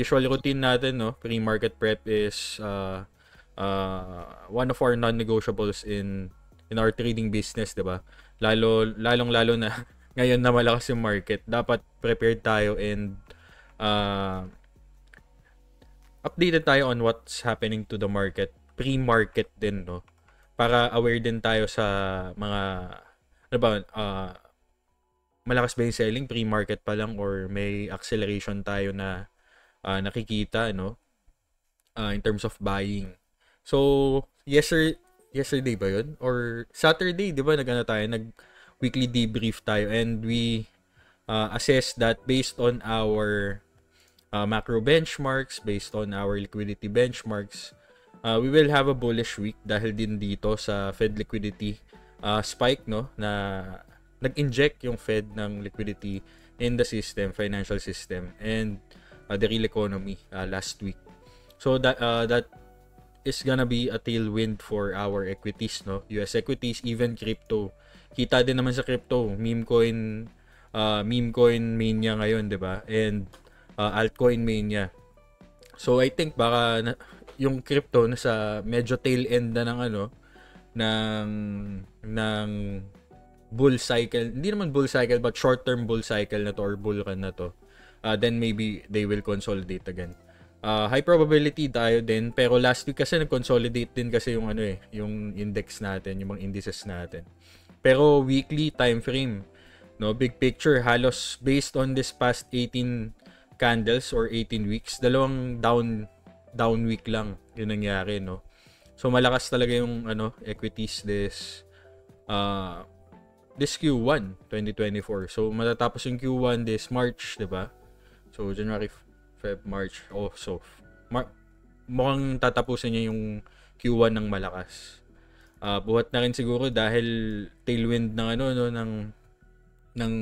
usual routine natin, no, pre-market prep is one of our non-negotiables in our trading business, 'di ba? Lalong-lalo na ngayon na malakas yung market, dapat prepared tayo and uh, updated tayo on what's happening to the market, pre-market din, no? Para aware din tayo sa mga ano ba, malakas ba yung selling pre-market pa lang or may acceleration tayo na nakikita, no? In terms of buying. So, yesterday ba yun? Or Saturday, di ba, nag-ano tayo, nag-weekly debrief tayo and we assess that based on our macro benchmarks, based on our liquidity benchmarks, we will have a bullish week dahil din dito sa Fed liquidity spike, no, na nag-inject yung Fed ng liquidity in the system, financial system, and the real economy last week. So that is gonna be a tailwind for our equities, no? US equities, even crypto. Kita din naman sa crypto, meme coin mania ngayon, 'di ba? And altcoin mania. So I think baka yung crypto nasa medyo tail end na ng ano ng bull cycle. Hindi naman bull cycle but short-term bull cycle na to or bull run na to. Then maybe they will consolidate again. High probability tayo din, pero last week kasi nag-consolidate din kasi yung ano yung index natin, yung mga indices natin. Pero weekly time frame, no, big picture, halos based on this past 18 candles or 18 weeks, dalawang down week lang yun nangyari, no. So malakas talaga yung ano equities this Q1 2024. So matatapos yung Q1 this March, 'di ba? So January, Feb, March. Oh, so mukhang tatapusin niya yung Q1 ng malakas. Buhat na rin siguro dahil tailwind ng ano no ng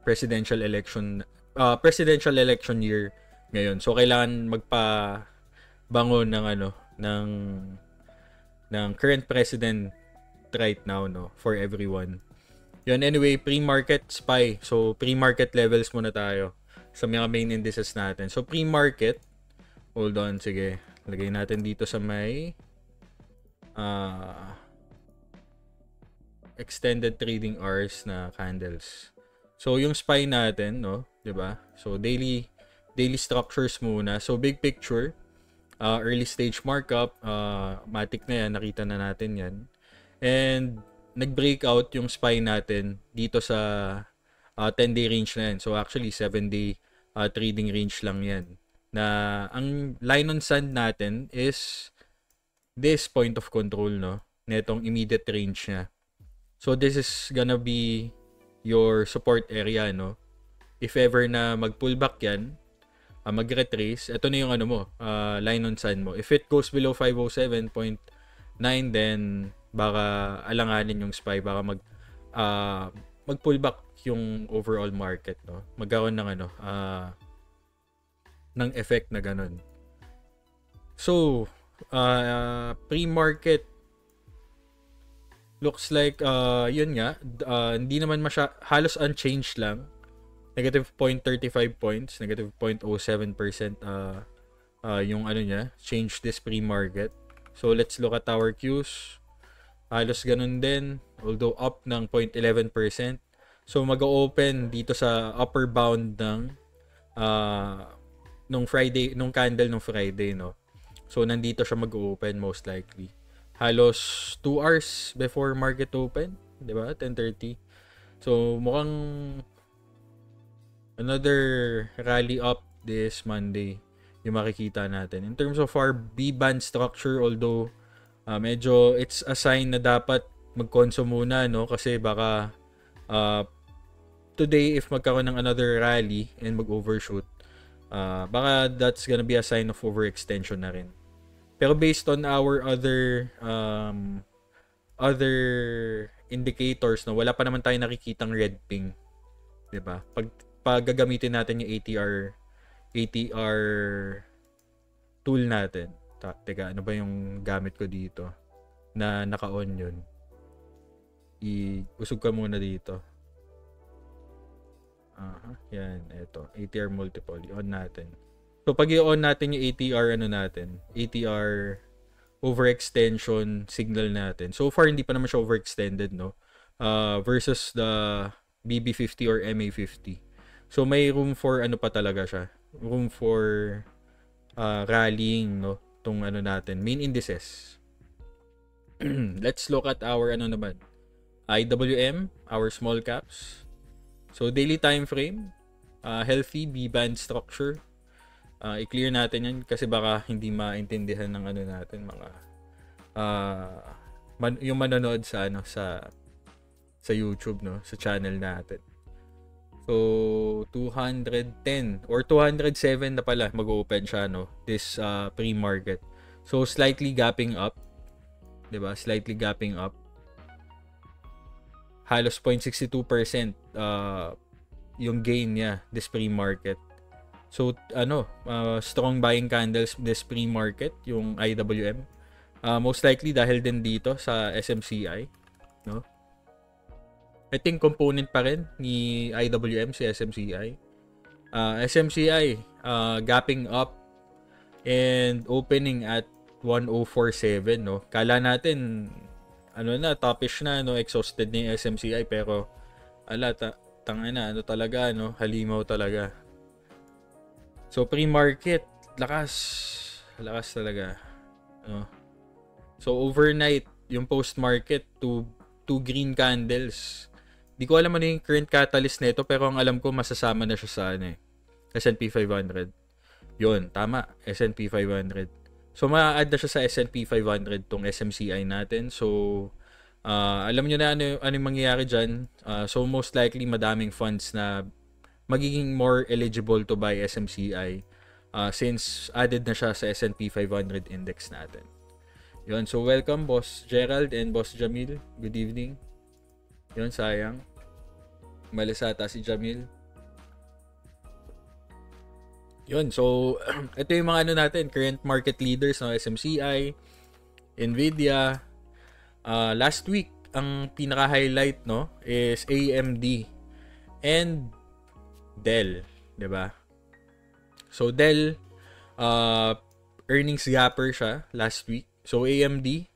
presidential election year ngayon. So kailangan magpabangon ng ano ng current president right now, no, for everyone. Yun, anyway, pre-market SPY. So pre-market levels muna tayo sa mga main indices natin. So pre-market, hold on, sige. Lagay natin dito sa may extended trading hours na candles. So yung SPY natin, no, 'di ba? So daily structures muna. So big picture, early stage markup, matic na yan, nakita na natin 'yan. And nag-breakout yung SPY natin dito sa 10-day range na yan. So actually 7-day trading range lang yan. Na ang line on sand natin is this point of control, no, netong immediate range niya. So this is gonna be your support area, no. If ever na mag-pullback yan, mag-retrace, ito na yung ano mo, line on sand mo. If it goes below 507.9, then baka alanganin yung SPY, baka mag-pullback yung overall market, no. Magkaroon ng ano, ng effect na ganun. So, pre-market looks like yun nga, hindi naman halos unchanged lang. Negative 0.35 points, negative 0.07% yung ano niya, change this pre-market. So let's look at our Qs. Halos ganun din, although up ng 0.11%. So mag-open dito sa upper bound ng nung Friday, nung candle nung Friday, no. So nandito siya mag-open most likely. Halos 2 hours before market open, 'di ba? 10:30. So mukhang another rally up this Monday yung makikita natin. In terms of our B-band structure, although medyo it's a sign na dapat mag-consume muna, no, kasi baka today if magkaroon ng another rally and mag-overshoot, baka that's gonna be a sign of overextension na rin. Pero based on our other indicators, no, wala pa naman tayong nakikitang red ping, 'di ba? Pag gagamitin natin yung ATR tool natin. Teka, ano ba yung gamit ko dito na naka-on yun? Usog ka muna dito. Yan, ito. ATR multiple. On natin. So pag i-on natin yung ATR ano natin, ATR overextension signal natin. So far hindi pa naman siya overextended, no? Versus the BB50 or MA50. So may room for ano pa talaga siya. Room for rallying, no? Tong ano natin, main indices. Let's look at our ano naman. IWM, our small caps. So daily time frame, healthy B-band structure. I-clear natin yan kasi baka hindi maintindihan ng ano natin mga yung manonood sa ano sa YouTube, no, sa channel natin. So 210 or 207 na pala mag-open siya, no, this pre-market. So slightly gapping up, 'di ba? Slightly gapping up. Halos 0.62% yung gain niya this pre-market. So strong buying candles this pre-market yung IWM. Most likely dahil din dito sa SMCI, no? I think component pa rin ni IWM si SMCI. SMCI gapping up and opening at 1047, no? Kala natin ano na, topish na, no, exhausted na yung SMCI, pero tangina, ano talaga, no, halimaw talaga. So pre-market lakas talaga, no? So overnight yung post-market two green candles. Di ko alam ano yung current catalyst nito, pero ang alam ko masasama na siya sa S&P 500. Yun, tama, S&P 500. So ma-add na siya sa S&P 500 tong SMCI natin. So alam nyo na ano yung mangyayari dyan. So most likely madaming funds na magiging more eligible to buy SMCI since added na siya sa S&P 500 index natin. Yun, so welcome Boss Gerald and Boss Jamil. Good evening. Yun, sayang. Malisata si Jamil. Yun, so ito yung mga ano natin, current market leaders, no? SMCI, Nvidia. Last week, ang pinaka-highlight, no, is AMD and Dell, 'di ba? So Dell earnings gapper siya last week. So AMD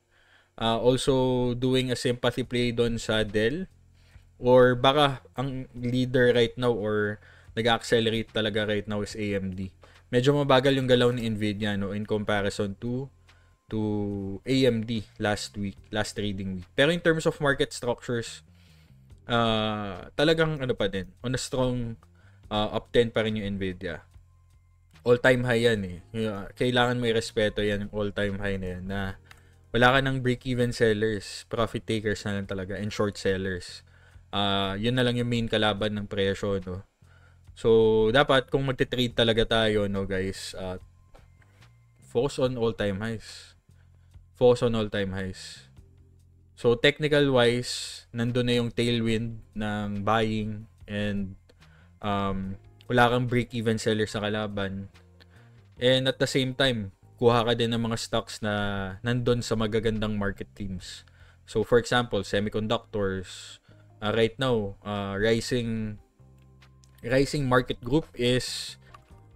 also doing a sympathy play doon sa Dell, or baka ang leader right now or nag-accelerate talaga right now is AMD. Medyo mabagal yung galaw ni Nvidia, no, in comparison to AMD last trading week. Pero in terms of market structures, talagang ano pa din, on a strong up 10 pa rin yung Nvidia. All-time high yan eh. Kailangan may respeto yan, yung all-time high na yan, na wala ka ng break-even sellers, profit takers na lang talaga, and short sellers. Yun na lang yung main kalaban ng presyo, no? So, dapat kung magte-trade talaga tayo, no, guys, focus on all-time highs. Focus on all-time highs. So, technical-wise, nandun na yung tailwind ng buying and wala kang break-even sellers sa kalaban. And at the same time, kuha ka din ng mga stocks na nandun sa magagandang market themes. So, for example, semiconductors. Right now, rising market group is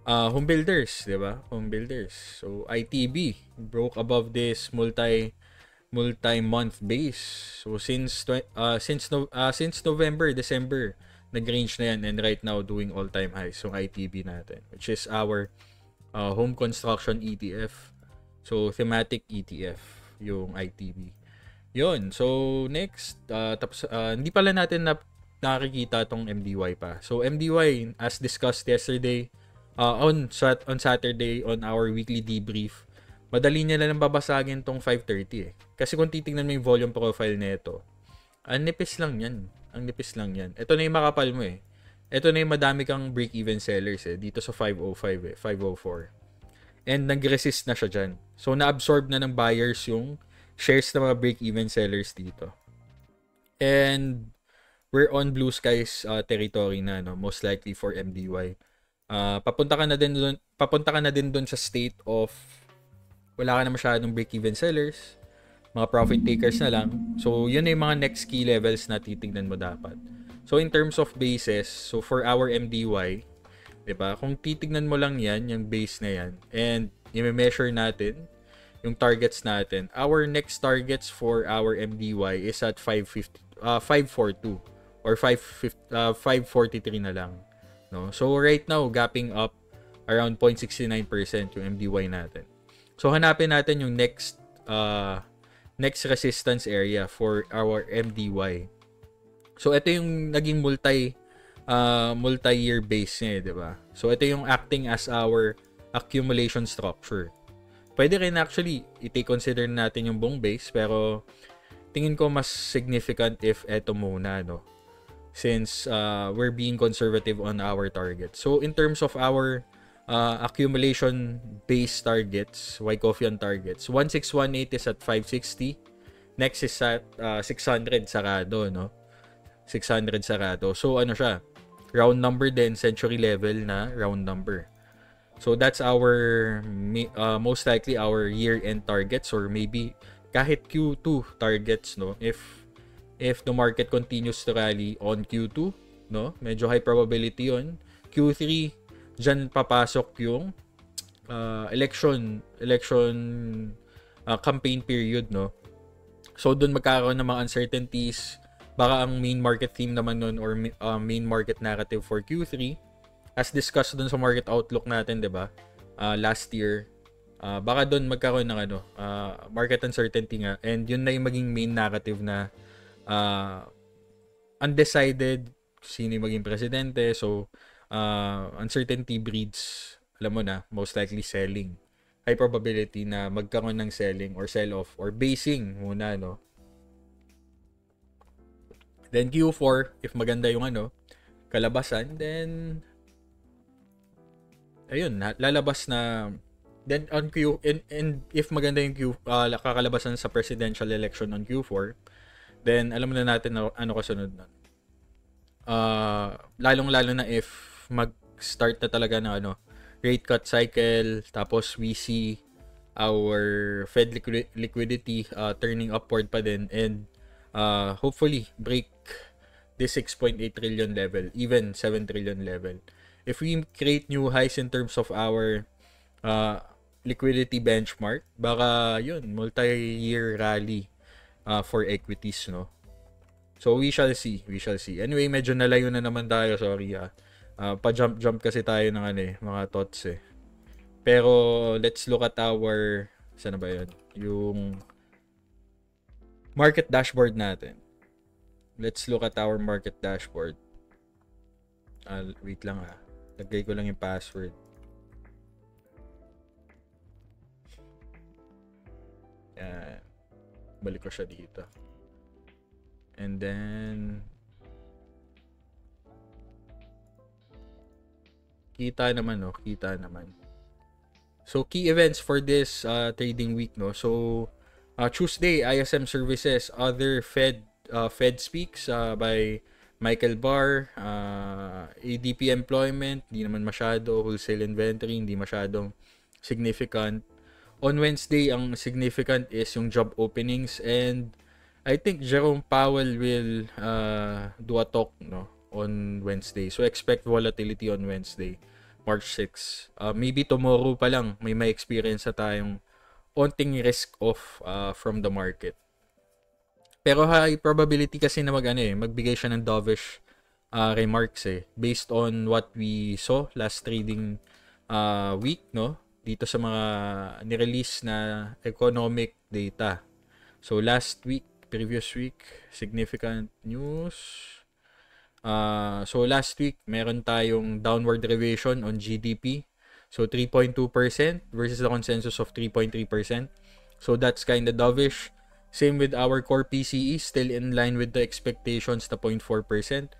home builders, di ba? Home builders. So, ITB broke above this multi-month base. So, since November, December, nag-range na yan, and right now doing all-time highs. So ITB natin, which is our home construction ETF. So thematic ETF yung ITB. Yun. So next, tapos hindi pala natin nakikita tong MDY pa. So MDY, as discussed yesterday on Saturday on our weekly debrief, madali niya lang babasagin tong 530 eh. Kasi kung titingnan mo yung volume profile nito, ang nipis lang yan. Ito na yung makapal mo eh. Ito na yung madami kang break-even sellers eh. Dito sa 505 eh. 504. And nag-resist na siya dyan. So, na-absorb na ng buyers yung shares ng mga break-even sellers dito. And we're on blue skies territory na, no? Most likely for MDY. Papunta ka na din doon sa state of wala ka na masyadong break-even sellers. Mga profit takers na lang. So, yun na yung mga next key levels na titignan mo dapat. So, in terms of basis, so for our MDY, 'Diba? Kung titignan mo lang yan, yung base na yan, and i-measure natin yung targets natin, our next targets for our MDY is at 550, 542 or 543 na lang. No? So right now, gapping up around 0.69% yung MDY natin. So hanapin natin yung next resistance area for our MDY. So ito yung naging multi-year base niya, 'di ba? So ito yung acting as our accumulation structure. Pwede rin actually i-take consider natin yung buong base, pero tingin ko mas significant if eto muna, no? Since we're being conservative on our target. So in terms of our accumulation base targets, Wyckofian targets, 1618 is at 560. Next is at 600 sarado, no? 600 sarado. So ano siya? Round number din, century level na round number. So that's our most likely our year-end targets, or maybe kahit Q2 targets, no? If the market continues to rally on Q2, no? Medyo high probability 'yon. Q3 diyan papasok yung election campaign period, no? So doon magkakaroon ng mga uncertainties. Baka ang main market theme naman nun, or main market narrative for Q3, as discussed dun sa market outlook natin, 'di ba? Last year, baka doon magkaroon ng market uncertainty nga, and yun na yung maging main narrative na undecided sino yung maging presidente. So uncertainty breeds, alam mo na, most likely selling. High probability na magkaroon ng selling or sell-off or basing muna, no? Then Q4, if maganda yung kalabasan, then ayun, lalabas na. Then on and if maganda yung kakalabasan sa presidential election on Q4, then alam na natin na ano kasunod nun. Lalong-lalo na if mag-start na talaga ng rate cut cycle, tapos we see our Fed liquidity turning upward pa din, and hopefully break this 6.8 trillion level, even 7 trillion level. If we create new highs in terms of our liquidity benchmark, baka yun, multi-year rally for equities, no? So we shall see. Anyway, medyo nalayo na naman tayo, sorry. Pa-jump kasi tayo ng mga thoughts eh. Pero let's look at our, saan na ba yun? Yung market dashboard natin. Let's look at our market dashboard. Wait lang lagay ko lang yung password. Yan. Balik ko siya dito. And then kita naman. So key events for this trading week, no? So Tuesday, ISM services, other Fed speaks by Michael Barr, ADP employment, hindi naman masyado, wholesale inventory, hindi masyadong significant. On Wednesday, ang significant is yung job openings, and I think Jerome Powell will do a talk, no, on Wednesday. So expect volatility on Wednesday, March 6. Maybe tomorrow pa lang may experience na tayong onting risk off from the market. Pero high probability kasi na magbigay siya ng dovish remarks based on what we saw last trading week, no, dito sa mga nirelease na economic data. So last week, previous week, significant news. So last week, meron tayong downward revision on GDP. So 3.2% versus the consensus of 3.3%. So that's kind of dovish. Same with our core PCE, still in line with the expectations na 0.4%.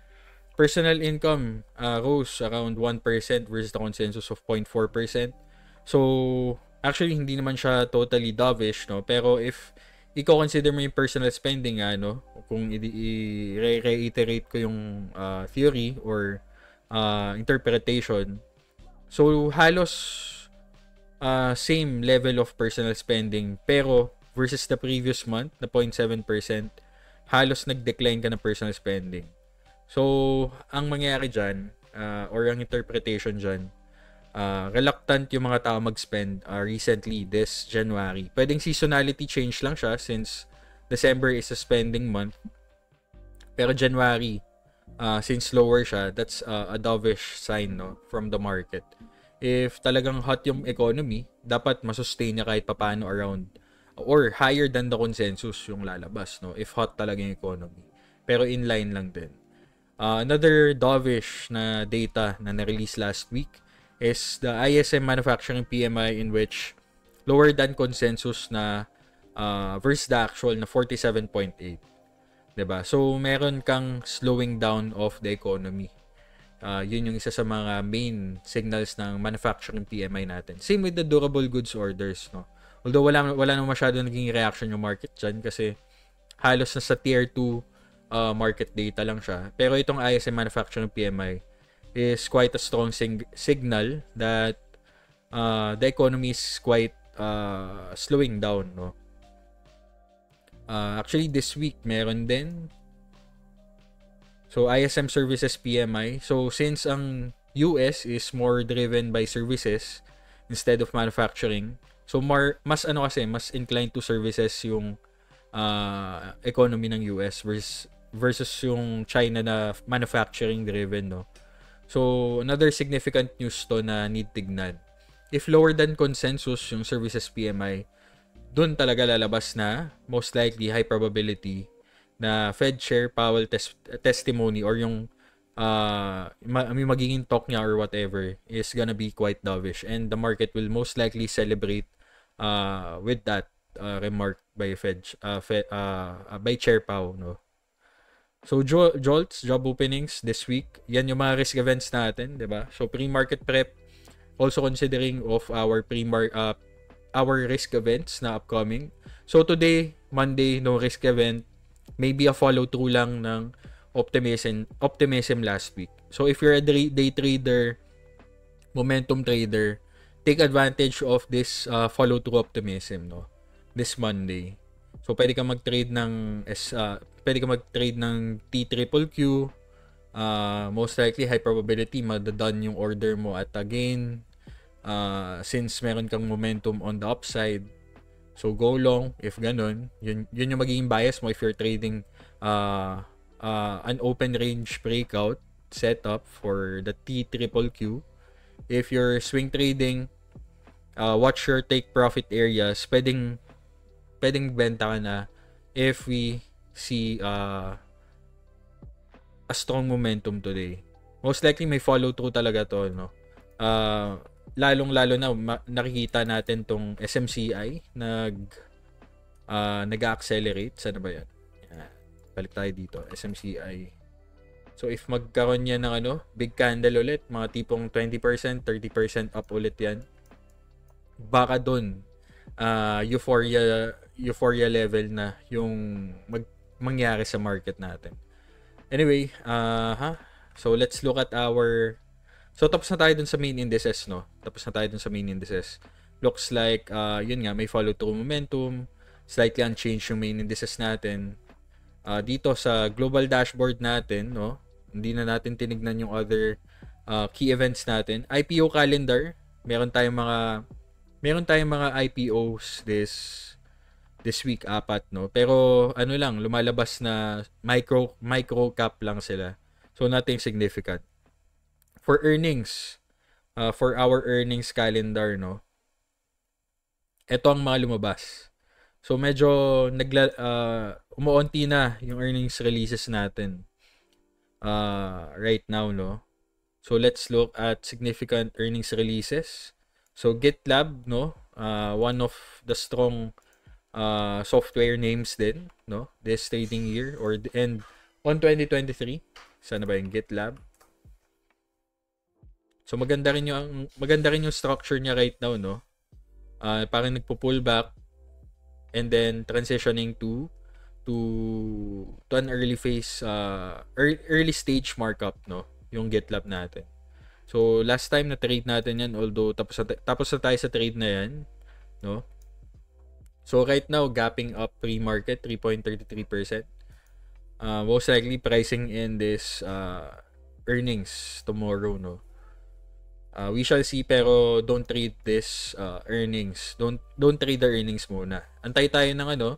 Personal income rose around 1% versus the consensus of 0.4%. So actually hindi naman siya totally dovish, no? Pero if i-consider mo yung personal spending, kung i-reiterate ko yung theory or interpretation, so halos same level of personal spending, pero versus the previous month na 0.7%, halos nag-decline ka ng personal spending. So ang mangyayari dyan, or ang interpretation dyan, reluctant yung mga tao mag-spend recently this January. Pwedeng seasonality change lang siya since December is a spending month. Pero January, since lower siya, that's a dovish sign, no, from the market. If talagang hot yung economy, dapat masustain niya kahit papano around or higher than the consensus yung lalabas, no, if hot talaga yung economy. Pero inline lang din. Another dovish na data na na-release last week is the ISM Manufacturing PMI, in which lower than consensus na versus the actual na 47.8. Diba? So, meron kang slowing down of the economy. Yun yung isa sa mga main signals ng manufacturing PMI natin. Same with the durable goods orders, no? Although wala nang masyado naging reaction yung market dyan kasi halos na sa tier 2 market data lang siya. Pero itong ISM Manufacturing PMI is quite a strong signal that the economy is quite slowing down, no? Actually, this week, meron din. So, ISM Services PMI. So, since ang US is more driven by services instead of manufacturing, so mas inclined to services yung economy ng US versus yung China na manufacturing driven, no? So, another significant news to na need tignan. If lower than consensus yung services PMI, dun talaga lalabas na most likely high probability na Fed Chair Powell testimony or yung magiging talk niya or whatever is gonna be quite dovish, and the market will most likely celebrate with that remark by by Chair Powell, no? So JOLTS, job openings this week, yan yung mga risk events natin, 'di ba? So pre-market prep, also considering of our our risk events na upcoming. So today, Monday, no risk event. Maybe a follow-through lang ng optimism last week. So if you're a day trader, momentum trader, take advantage of this follow-through optimism, no, this Monday. So pwede ka mag-trade ng TQQQ. Most likely high probability madadone yung order mo at again since meron kang momentum on the upside. So go long if ganun. Yun yung magiging bias mo if you're trading an open range breakout setup for the TQQQ. If you're swing trading, watch your take profit areas. Pwedeng benta ka na if we see a strong momentum today. Most likely may follow through talaga to, no? Lalong-lalo na nakikita natin tong SMCI nag-accelerate. Sana ba yan? Balik tayo dito. SMCI. So if magkaroon yan ng big candle ulit, mga tipong 20%, 30% up ulit yan, baka dun euphoria level na yung mangyari sa market natin. Anyway, so let's look at so tapos na tayo dun sa main indices, no? Looks like yun nga, may follow through momentum, slightly unchanged yung main indices natin. Dito sa global dashboard natin, no? Hindi na natin tinignan yung other key events natin. IPO calendar, meron tayong mga IPOs this week, 4, no? Pero lang, lumalabas na micro cap lang sila. So nothing significant. For earnings, for our earnings calendar, no? Ito ang mga lumabas. So medyo umuunti na yung earnings releases natin right now, no? So let's look at significant earnings releases. So GitLab, no? One of the strong software names din, no? This trading year and on 2023. Sana ba yung GitLab? So maganda rin yung structure niya right now, no? Parang nagpo-pull back and then transitioning to an early phase early stage markup, no? Yung GitLab natin. So last time na trade natin yan, although tapos na tayo sa trade na yan, no? So right now gapping up pre-market 3.33%. Most likely pricing in this earnings tomorrow, no? We shall see, pero don't trade this earnings. Don't trade the earnings muna. Antay tayo ng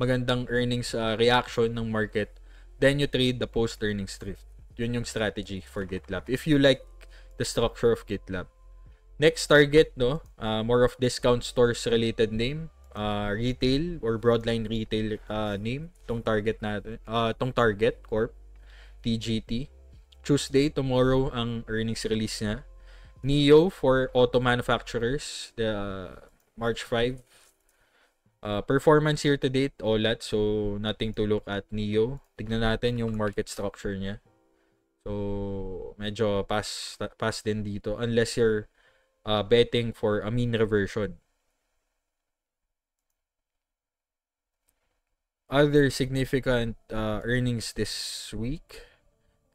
magandang earnings reaction ng market. Then you trade the post-earnings drift. Yun yung strategy for GitLab. If you like the structure of GitLab. Next target, no? More of discount stores related name. Retail or broadline retail name. Tong target natin. Tong target, Corp. TGT. Tuesday, tomorrow, ang earnings release niya. NIO for auto manufacturers, the March 5. Performance year to date, OLAT, so nothing to look at NIO. Tignan natin yung market structure niya. So, medyo pass din dito unless you're betting for a mean reversion. Other significant earnings this week.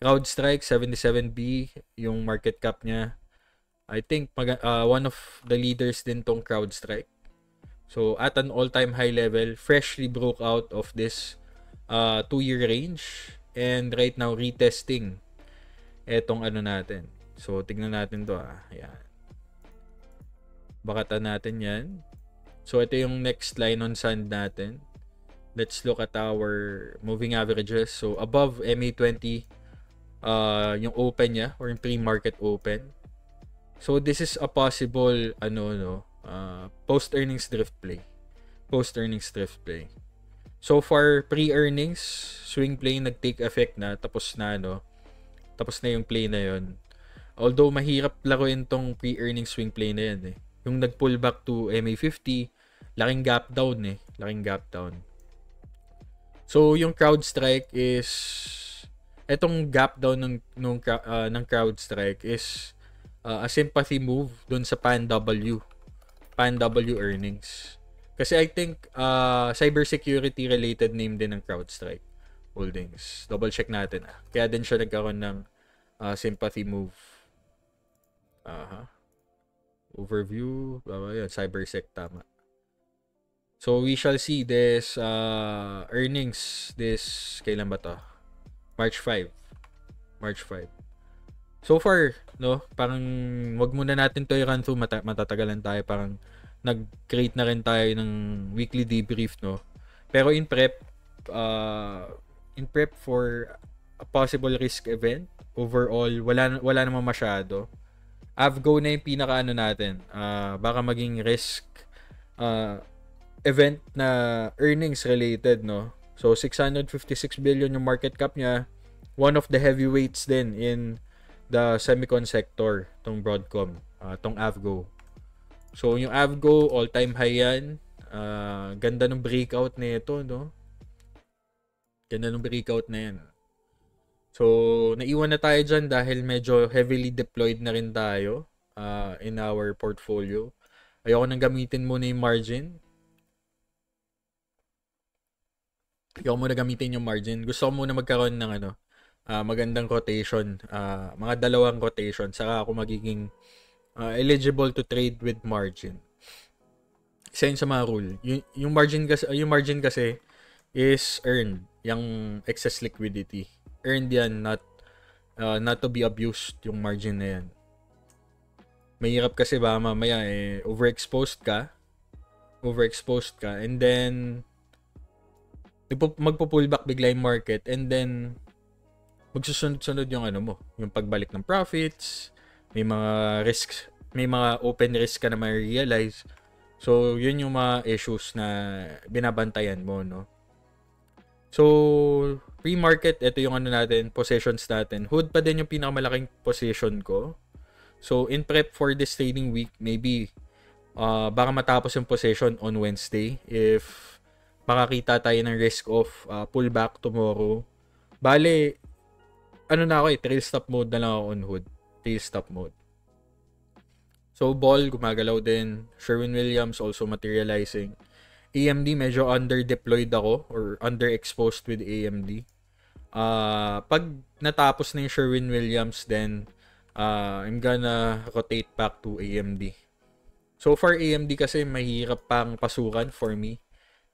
CrowdStrike, 77B, yung market cap niya. I think one of the leaders din tong CrowdStrike. So, at an all-time high level, freshly broke out of this 2-year range. And right now, retesting etong natin. So, tignan natin to. Ayan. Bakatan natin yan. So, ito yung next line on sand natin. Let's look at our moving averages. So, above MA20, yung open niya or yung pre-market open. So this is a possible post-earnings drift play. Post-earnings drift play. So far pre-earnings swing play nag-take effect na, tapos na yung play na yon. Although mahirap laruin tong pre-earnings swing play na yan Yung nag-pull back to MA50, laking gap down laking gap down. So yung CrowdStrike is etong gap down ng CrowdStrike is a sympathy move dun sa PanW earnings. Kasi I think cybersecurity related name din ng CrowdStrike Holdings. Double check natin Kaya din siya nagkaroon ng sympathy move. Overview, cybersec tama. So we shall see this earnings this kailan ba to? March 5. So far, parang wag muna natin to i-run through, matatagalan tayo, parang nag-create na rin tayo ng weekly debrief, Pero in prep for a possible risk event, overall, wala naman masyado. Avgo na yung pinaka natin. Baka maging risk event na earnings related, So 656 billion yung market cap niya. One of the heavyweights din in the semicon sector, tong Broadcom, tong Avgo. So yung Avgo all-time high yan. Ganda ng breakout na ito, Ganda ng breakout na yan. So naiwan na tayo dyan dahil medyo heavily deployed na rin tayo in our portfolio. Ayoko nang gamitin muna yung margin. Gusto ko muna magkaroon ng magandang rotation, mga dalawang rotation, saka ako magiging eligible to trade with margin. Isa yun sa mga rule. Yung margin kasi is earned, yung excess liquidity. Earned yan, not to be abused yung margin na yan. Mahirap kasi ba mamaya overexposed ka and then magpo-pullback bigla yung market, and then magsusunod-sunod yung yung pagbalik ng profits, may mga open risk ka na ma-realize. So yun yung mga issues na binabantayan mo, So pre-market, ito yung natin, positions natin. Hood pa din yung pinakamalaking position ko. So in prep for this trading week, maybe baka matapos yung position on Wednesday if makakita tayo ng risk of pullback tomorrow. Bale, trail stop mode na lang ako on Hood. Trail stop mode. So, Ball, gumagalaw din. Sherwin-Williams also materializing. AMD, medyo under-deployed ako or underexposed with AMD. Pag natapos na yung Sherwin-Williams, then I'm gonna rotate back to AMD. So far, AMD kasi mahirap pang pasukan for me.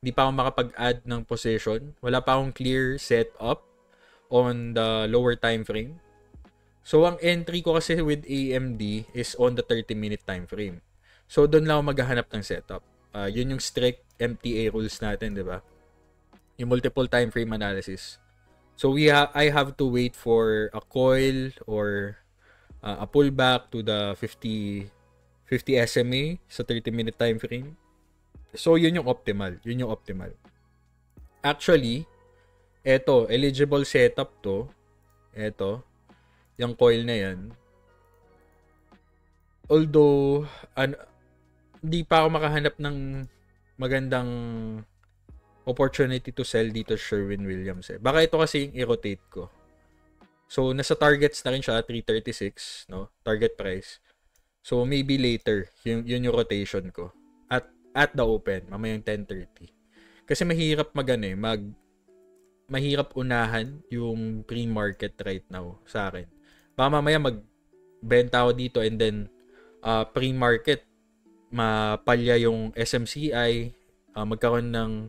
Hindi pa ako makapag-add ng position. Wala pa akong clear setup on the lower time frame. So, ang entry ko kasi with AMD is on the 30-minute time frame. So, doon lang ako maghahanap ng setup. Yun yung strict MTA rules natin, di ba? Yung multiple time frame analysis. So, I have to wait for a coil or a pullback to the 50 SMA sa 30-minute time frame. So, yun yung optimal. Yun yung optimal. Actually, eto, eligible setup to. Eto, yung coil na yan. Although, hindi pa ako makahanap ng magandang opportunity to sell dito Sherwin-Williams eh. Baka ito kasi yung i-rotate ko. So, nasa targets na rin siya, 336, no? Target price. So, maybe later, yun yung rotation ko. At the open, mamayang 10:30. Kasi mahirap mahirap unahan yung pre-market right now sa akin. Baka mamaya magbenta ako dito and then pre-market mapalya yung SMCI, magkaroon ng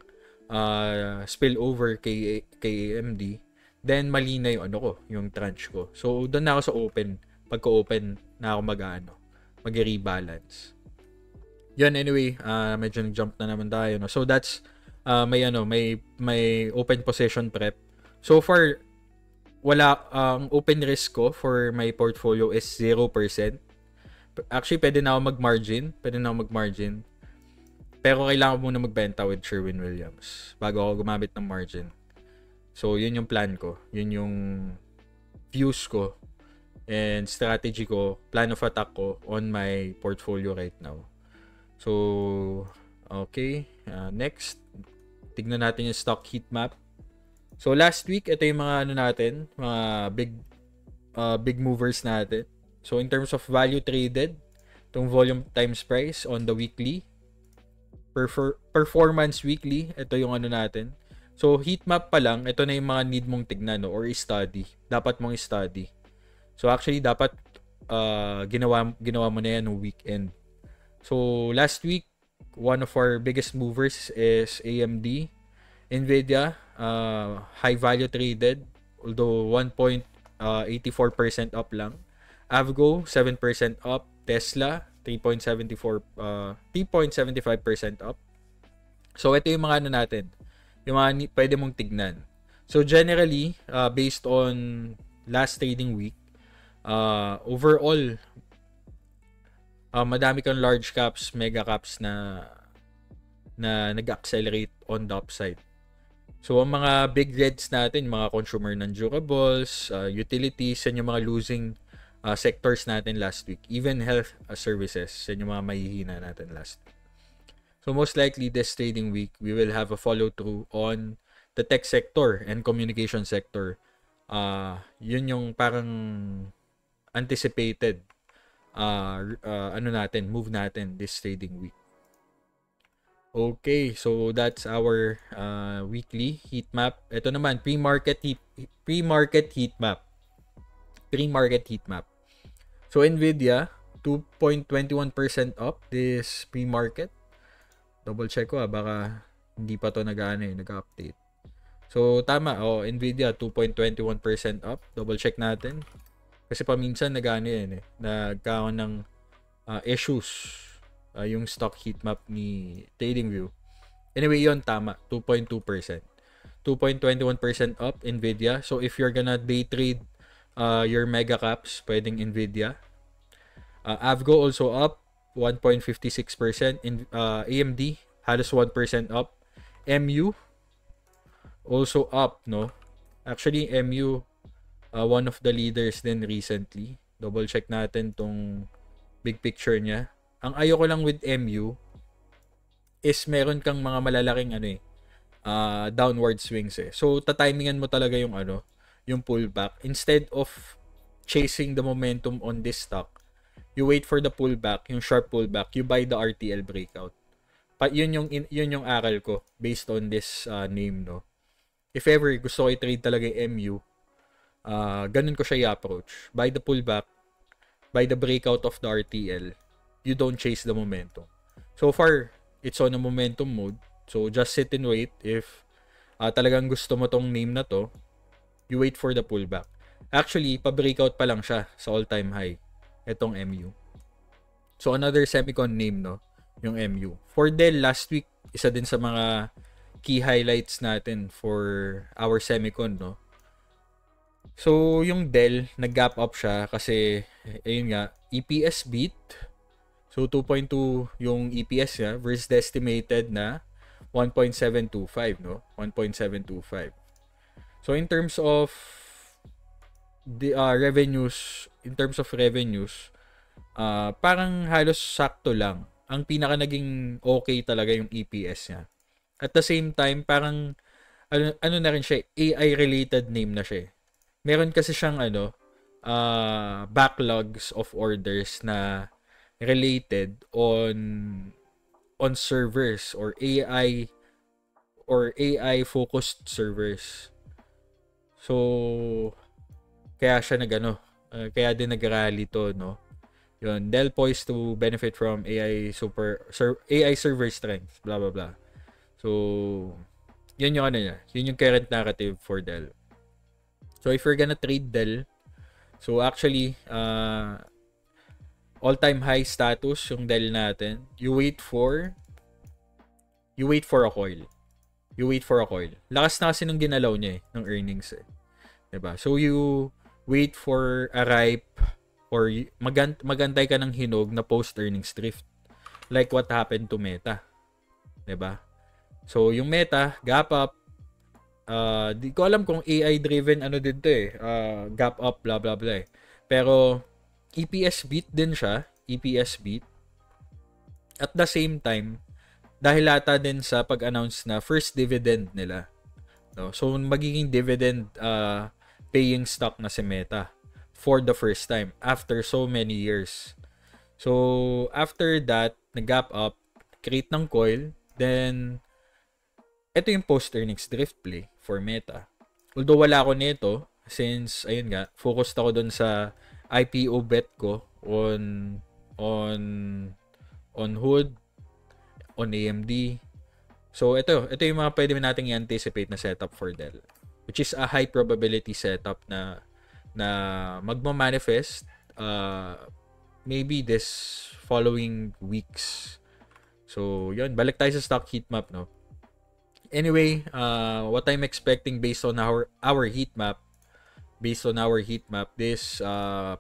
spillover kay AMD, then mali na yung yung tranche ko. So, doon na ako sa open. Pagka-open na ako mag-rebalance. Yun, anyway, medyo nag-jump na naman tayo, no? So, that's, may open position prep. So far, ang open risk ko for my portfolio is 0%. Actually, pwede na ako mag-margin. Pero kailangan ko muna magbenta with Sherwin-Williams bago ako gumamit ng margin. So, yun yung plan ko. Yun yung views ko and strategy ko, plan of attack ko on my portfolio right now. So, okay. Next, tignan natin yung stock heat map. So, last week, ito yung mga mga big movers natin. So, in terms of value traded, itong volume times price on the weekly, performance weekly, ito yung natin. So, heat map pa lang, ito na yung mga need mong tignan, no? Or study. Dapat mong study. So, actually, dapat ginawa mo na yan no weekend. So, last week, one of our biggest movers is AMD. Nvidia, high value traded, although 1.84% up lang. Avgo, 7% up. Tesla, 3.75% up. So, ito yung mga natin. Yung mga pwede mong tignan. So, generally, based on last trading week, overall, madami kang large caps, mega caps na nag-accelerate on the upside. So, ang mga big reds natin, mga consumer non-durables, utilities, yan yung mga losing sectors natin last week. Even health services, yan yung mga mahihina natin last week. So, most likely this trading week, we will have a follow-through on the tech sector and communication sector. Yun yung parang anticipated move natin this trading week. Okay, so that's our weekly heat map. Ito naman, pre-market heat map. So Nvidia, 2.21% up this pre-market. Double check ko baka hindi pa to nag-update. So tama, Nvidia 2.21% up. Double check natin. Kasi paminsan nagkaroon ng issues yung stock heat map ni TradingView. Anyway, yon tama, 2.2%. 2.21% up Nvidia. So if you're gonna day trade your mega caps, pwedeng Nvidia. Avgo also up 1.56%. AMD halos 1% up. MU also up, no? Actually, MU one of the leaders din recently. Double check natin tong big picture niya. Ang ayoko lang with MU is meron kang mga malalaking downward swings eh. So tatimingan mo talaga yung yung pullback. Instead of chasing the momentum on this stock, you wait for the pullback, yung sharp pullback, you buy the RTL breakout. Yun yung aral ko based on this name, no. If ever gusto ko i-trade talaga yung MU, ganun ko siya i-approach. Buy the pullback, buy the breakout of the RTL. You don't chase the momentum. So far, it's on a momentum mode. So just sit and wait. If talagang gusto mo tong name na to, you wait for the pullback. Actually, pa-breakout pa lang siya sa all-time high. Itong MU. So, another semicon name, no? Yung MU. For Dell, last week, isa din sa mga key highlights natin for our semicon, no? So, yung Dell, nag-gap up siya kasi, ayun nga, EPS beat. So, 2.2 yung EPS niya versus the estimated na 1.725, no? 1.725. So, in terms of the revenues, parang halos sakto lang. Ang pinaka naging okay talaga yung EPS niya. At the same time, parang ano na rin siya, AI related name na siya. Meron kasi siyang backlogs of orders na related on servers or AI focused servers. So kaya siya kaya din nag-rally to, no? Yun, Dell poised to benefit from AI server strength, blah blah blah. So yun yung niya. Yun yung current narrative for Dell. So if you're gonna trade Dell, so actually all-time high status yung Dell natin. You wait for a coil. Lakas na kasi nung ginalaw niya ng earnings eh. 'Di ba? So you wait for a ripe or magantay ka ng hinog na post-earnings drift. Like what happened to Meta. 'Di ba? So yung Meta, gap up, di ko alam kung AI driven din to eh. Gap up, blah blah blah eh. Pero EPS beat din siya. EPS beat. At the same time, dahil ata din sa pag-announce na first dividend nila. No? So magiging dividend paying stock na si Meta for the first time after so many years. So after that, nag-gap up, create ng coil, then ito yung post-earnings drift play for Meta. Although wala ako nito, since, ayun nga, focused ako dun sa IPO bet ko on Hood, on AMD. So, ito yung mga pwede nating i-anticipate na setup for Dell. Which is a high probability setup na magma-manifest maybe this following weeks. So, yun. Balik tayo sa stock heat map, no? Anyway, what I'm expecting based on our heat map, this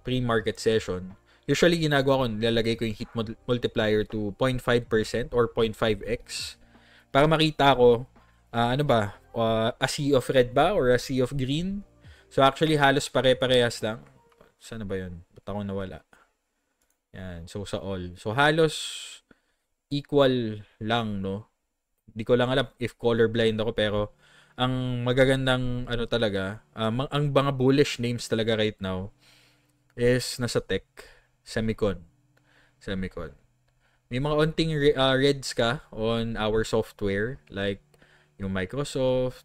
pre-market session, usually ginagawa ko, nilalagay ko yung heat multiplier to 0.5% or 0.5x para makita ko, a sea of red ba or a sea of green? So actually, halos pare-parehas lang. Sana ba yun? Ba't ako nawala? Yan, so sa all. So halos equal lang, no? Di ko lang alam if colorblind ako, pero ang magagandang talaga, ang mga bullish names talaga right now is nasa tech, semicon. May mga onting reds ka on our software like yung Microsoft,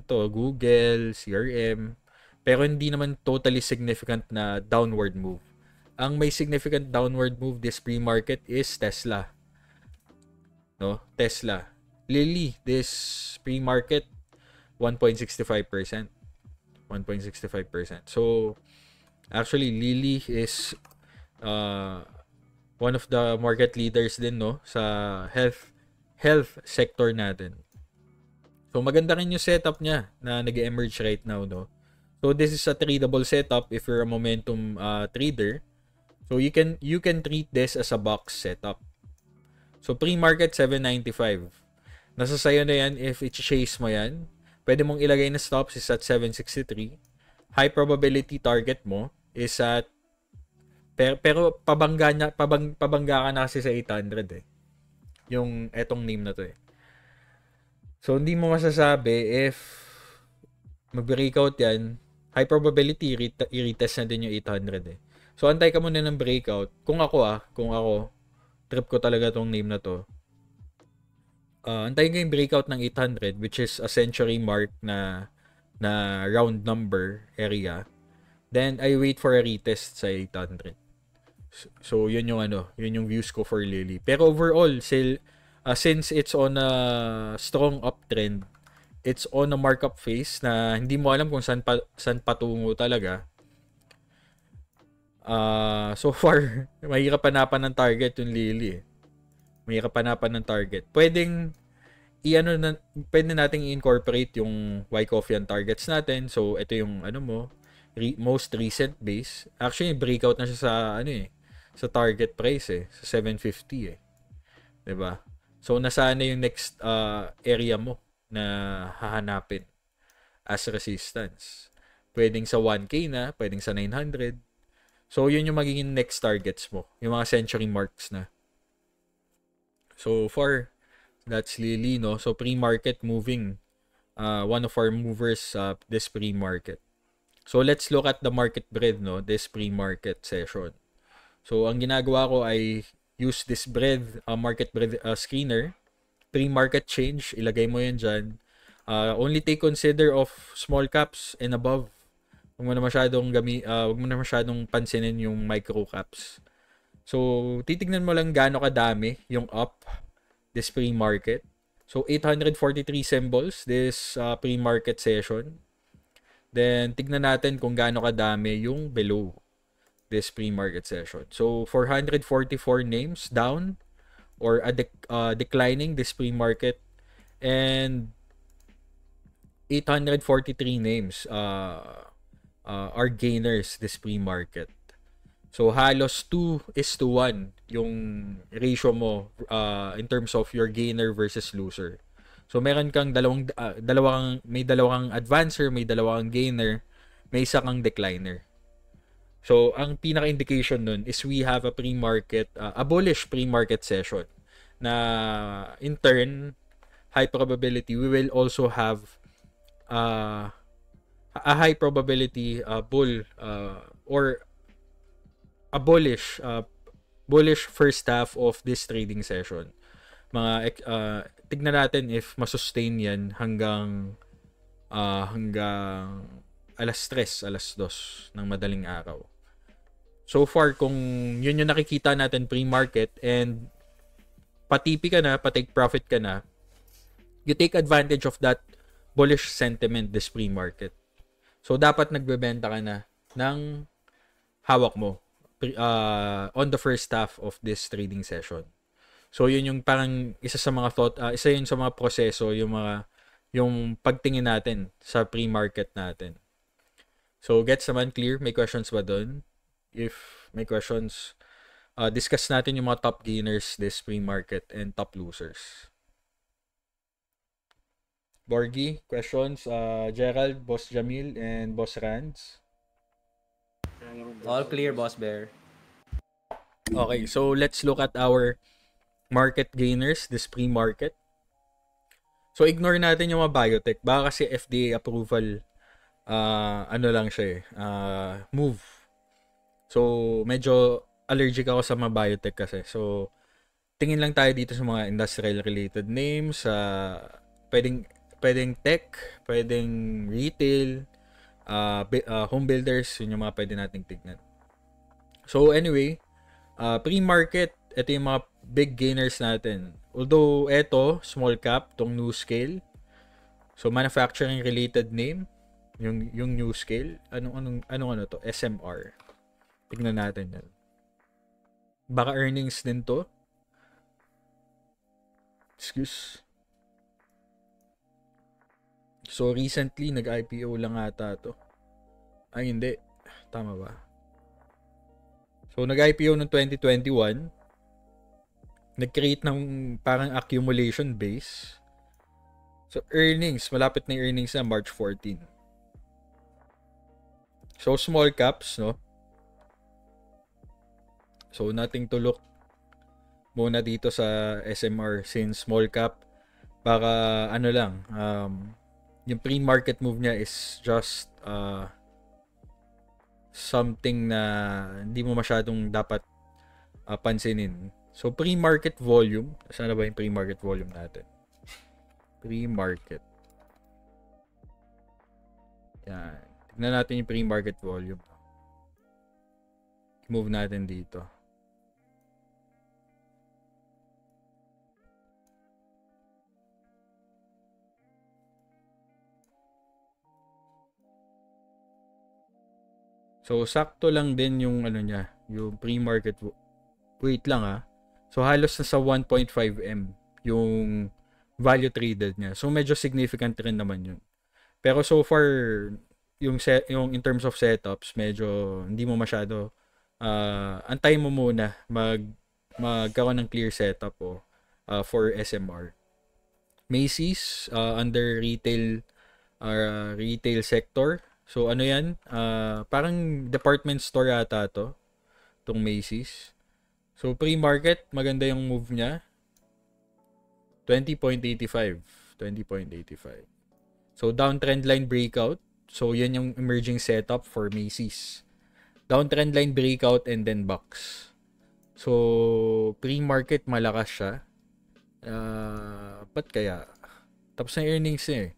Google, CRM, pero hindi naman totally significant na downward move. Ang may significant downward move this pre-market is Tesla. No? Tesla. Lilly, this pre-market 1.65%. So actually Lilly is one of the market leaders din, no, sa health sector natin. So maganda rin yung setup niya na nag-emerge right now, no. So this is a tradable setup if you're a momentum trader. So you can treat this as a box setup. So pre-market 795. Nasa sayo na yan if i-chase mo yan. Pwede mong ilagay na stops is at 763. High probability target mo is at pero pabangga ka na kasi sa 800 eh. Yung etong name na to eh. So hindi mo masasabi if mag-breakout yan, high probability i-retest na din yung 800 eh. So antay ka muna ng breakout. Kung ako trip ko talaga tong name na to. Antayin ko yung breakout ng 800, which is a century mark na round number area. Then I wait for a retest sa 800. So yun yung views ko for Lilly. Pero overall, since it's on a strong uptrend, it's on a markup phase na hindi mo alam kung saan patungo talaga. So far, mahirap hanapan ng target yung Lily. Mahirap hanapan ng target. Pwede nating i-incorporate yung Wyckoff targets natin. So, ito yung most recent base. Actually, breakout na siya sa sa target price sa 750 'Diba? So, nasaan na yung next area mo na hahanapin as resistance. Pwedeng sa 1K na, pwedeng sa 900. So, yun yung magiging next targets mo. Yung mga century marks na. So far, that's Lily, no? So, pre-market moving. One of our movers this pre-market. So, let's look at the market breadth, no? This pre-market session. So, ang ginagawa ko ay use this breadth, market breadth screener. Pre-market change, ilagay mo yan dyan. Only take consider of small caps and above. Huwag mo na masyadong pansinin yung micro caps. So, titignan mo lang gaano kadami yung up this pre-market. So, 843 symbols this pre-market session. Then, tignan natin kung gaano kadami yung below this pre-market session. So, 444 names down or declining this pre-market, and 843 names are gainers this pre-market. So, halos 2:1 yung ratio mo in terms of your gainer versus loser. So, meron kang may dalawang advancer, may dalawang gainer, may isa kang decliner. So, ang pinaka-indication nun is we have a pre-market, a bullish pre-market session na in turn, high probability, we will also have a high probability bull or a bullish first half of this trading session. Tignan natin if masustain yan hanggang alas 2 ng madaling araw. So far, kung yun yung nakikita natin pre-market and patipi ka na, patake profit ka na, you take advantage of that bullish sentiment this pre-market. So, dapat nagbebenta ka na ng hawak mo on the first half of this trading session. So, yun yung parang isa yun sa mga proseso, yung pagtingin natin sa pre-market natin. So, gets naman clear? May questions ba doon? If may questions, discuss natin yung mga top gainers this pre-market and top losers. Borgie, questions? Gerald, Boss Jamil, and Boss Rands? All clear, Boss Bear. Okay, so let's look at our market gainers this pre-market. So, ignore natin yung mga biotech. Baka kasi FDA approval, lang siya move. So, medyo allergic ako sa mga biotech kasi. So, tingin lang tayo dito sa mga industrial-related names. Pwedeng tech, pwedeng retail, home builders, yun yung mga pwede nating tignan. So, anyway, pre-market, ito yung mga big gainers natin. Although, ito, small cap, tong new scale. So, manufacturing related name, yung new scale. Ano to? SMR. Tignan natin yan. Baka earnings din to. Excuse. So, recently, nag-IPO lang ata to. Ay, hindi. Tama ba? So, nag-IPO noong 2021. Nag-create ng parang accumulation base. So, earnings. Malapit na yung earnings na March 14. So, small caps, no? So, nothing to look muna dito sa SMR since small cap. Baka, yung pre-market move niya is just something na hindi mo masyadong dapat pansinin. So, pre-market volume. Saan na ba yung pre-market volume natin? Pre-market. Yan. Tignan natin yung pre-market volume. Move natin dito. So, sakto lang din yung ano niya, yung pre-market. Wait lang So, halos nasa 1.5 M yung value traded niya. So, medyo significant rin naman yun. Pero so far, yung in terms of setups, medyo hindi mo masyado antayin mo muna magkaroon ng clear setup for SMR. Macy's under retail sector. So ano 'yan? Parang department store yata tong Macy's. So pre-market, maganda yung move niya. 20.85. So downtrend line breakout. So yan yung emerging setup for Macy's. Downtrend line breakout and then box. So pre-market malakas siya. Ba't kaya? Tapos na earnings niya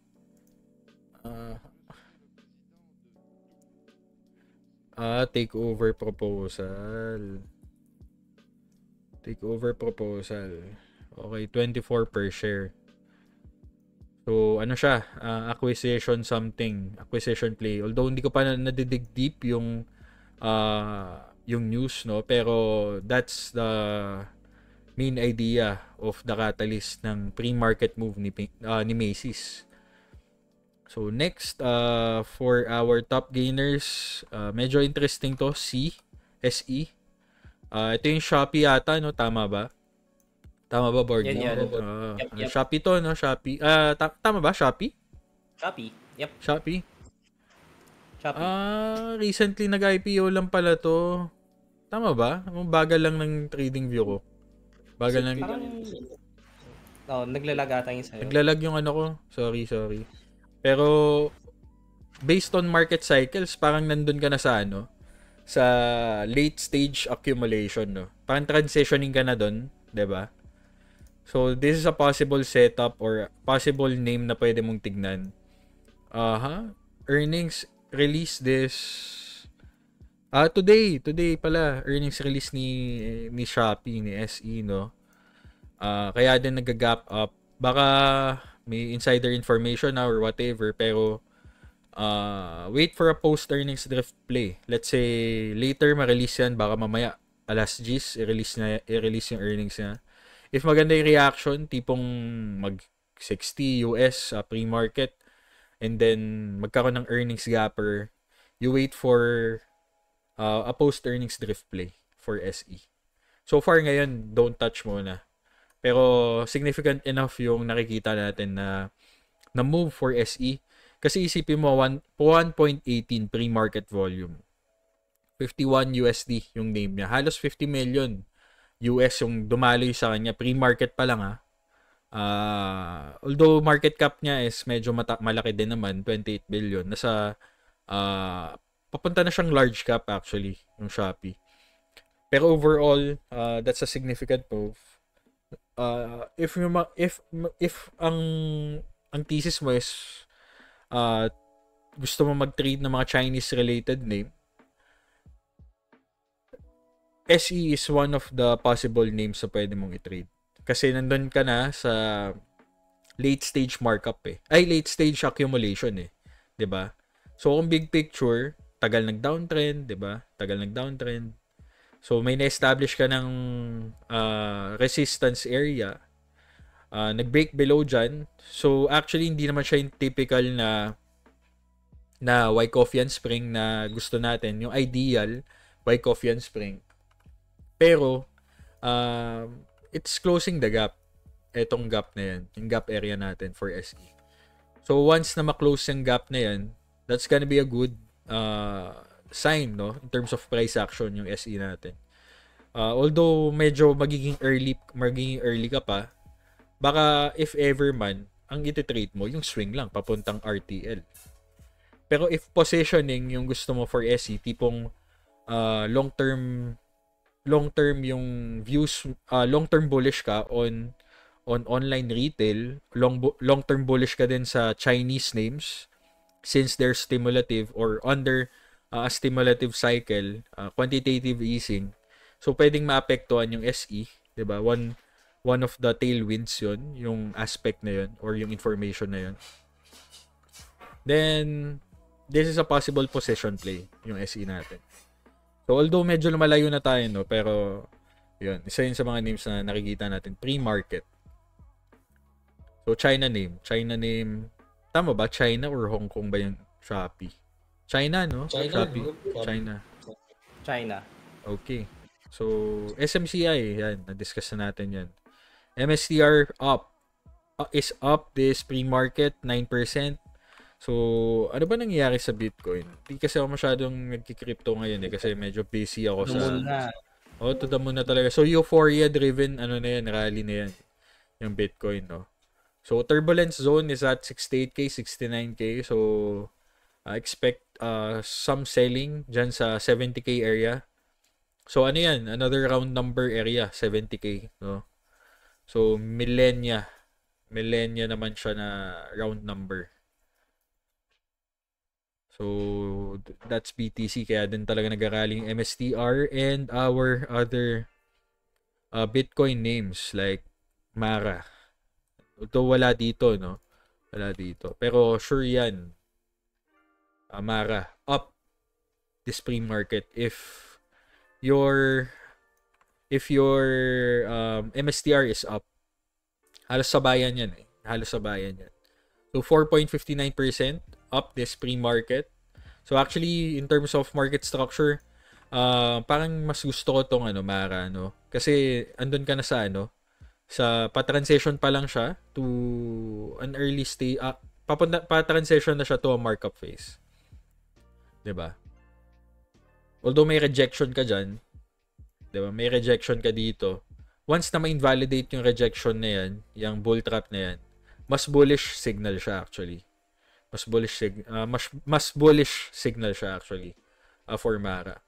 takeover proposal. Okay, 24 per share. So, ano siya? Acquisition play. Although, hindi ko pa nadidig deep yung news, no? Pero, that's the main idea of the catalyst ng pre-market move ni Macy's. So, next, for our top gainers, medyo interesting to, SE. Ito yung Shopee yata, no? Tama ba? Tama ba, Borg? Yep. Shopee to, no? Shopee. Tama ba? Shopee? Shopee. Yep. Shopee. Recently nag-IPO lang pala to. Tama ba? Bagal lang ng trading view ko. Bagal lang. Naglalag ata yung sa'yo. Naglalag yung ano ko. Sorry. Pero, based on market cycles, parang nandun ka na sa sa late stage accumulation, no? Parang transitioning ka na dun, 'di ba? So, this is a possible setup or possible name na pwede mong tignan. Earnings release this today pala earnings release ni Shopee, ni SE, no? Kaya din nag-gap up. Baka may insider information or whatever, pero wait for a post-earnings drift play. Let's say later ma-release yan, baka mamaya alas 10 i-release yung earnings niya. If maganda yung reaction, tipong mag 60 US pre-market and then magkaroon ng earnings gapper, you wait for a post-earnings drift play for SE. So far ngayon, don't touch muna. Pero significant enough yung nakikita natin na move for SE. Kasi isipin mo, 1.18 pre-market volume. 51 USD yung name niya. Halos 50 million US yung dumaloy sa kanya. Pre-market pa lang although market cap niya is medyo malaki din naman, 28 billion. Nasa, papunta na siyang large cap actually, yung Shopee. Pero overall, that's a significant move. If ang thesis mo is gusto mo mag-trade ng mga Chinese related name, SE is one of the possible names na pwede mong i-trade. Kasi nandun ka na sa late stage markup late stage accumulation 'di ba? So kung big picture, tagal nag-downtrend, 'di ba? So may na-establish ka ng resistance area. Nag-break below dyan. So actually hindi naman siya yung typical na Wyckoff spring na gusto natin, yung ideal Wyckoff spring. Pero it's closing the gap. Etong gap na yan, yung gap area natin for SE. So once na ma-close yung gap na yan, that's gonna be a good sign, no, in terms of price action yung SE natin. Although medyo magiging early ka pa, baka if ever man ang iti-trade mo yung swing lang papuntang RTL. Pero if positioning yung gusto mo for SE, tipong long term yung views, long term bullish ka on online retail, long term bullish ka din sa Chinese names since they're stimulative or under a stimulative cycle, quantitative easing. So pwedeng maapektuhan yung SE, 'di ba? One of the tailwinds 'yon, yung aspect na 'yon or yung information na 'yon. Then this is a possible position play, yung SE natin. So, although medyo lumalayo na tayo, no, pero, yun, isa yun sa mga names na nakikita natin, pre-market. So, China name. Tama ba? China or Hong Kong ba yung Shopee? China, no? Shopee. China. Okay. So, SMCI, yan. Na-discuss na natin yan. MSTR is up this pre-market, 9%. So, ano ba nangyayari sa Bitcoin? Hindi kasi ako masyadong nagki-crypto ngayon kasi medyo busy ako sa... to the moon na talaga. So, euphoria-driven, rally na yan. Yung Bitcoin, no? So, turbulence zone is at 68K, 69K. So, expect some selling dyan sa 70K area. So, ano yan? Another round number area, 70K, no? So, millennia naman siya na round number. So, that's BTC. Kaya din talaga nag-rally yung MSTR and our other Bitcoin names like Mara. Ito wala dito, no? Wala dito. Pero sure yan. Mara, up this pre-market if your MSTR is up. Halos sabayan yan eh. So, 4.59% up this pre-market. So, actually, in terms of market structure, parang mas gusto ko tong Mara, no? Kasi, andun ka na sa pa-transition pa lang siya to an early stage, pa-transition na siya to a markup phase. 'Di ba? Although may rejection ka dyan, 'di ba? May rejection ka dito. Once na ma-invalidate yung rejection na yan, yung bull trap na yan, mas bullish signal siya actually. Mas bullish signal siya actually for Mara.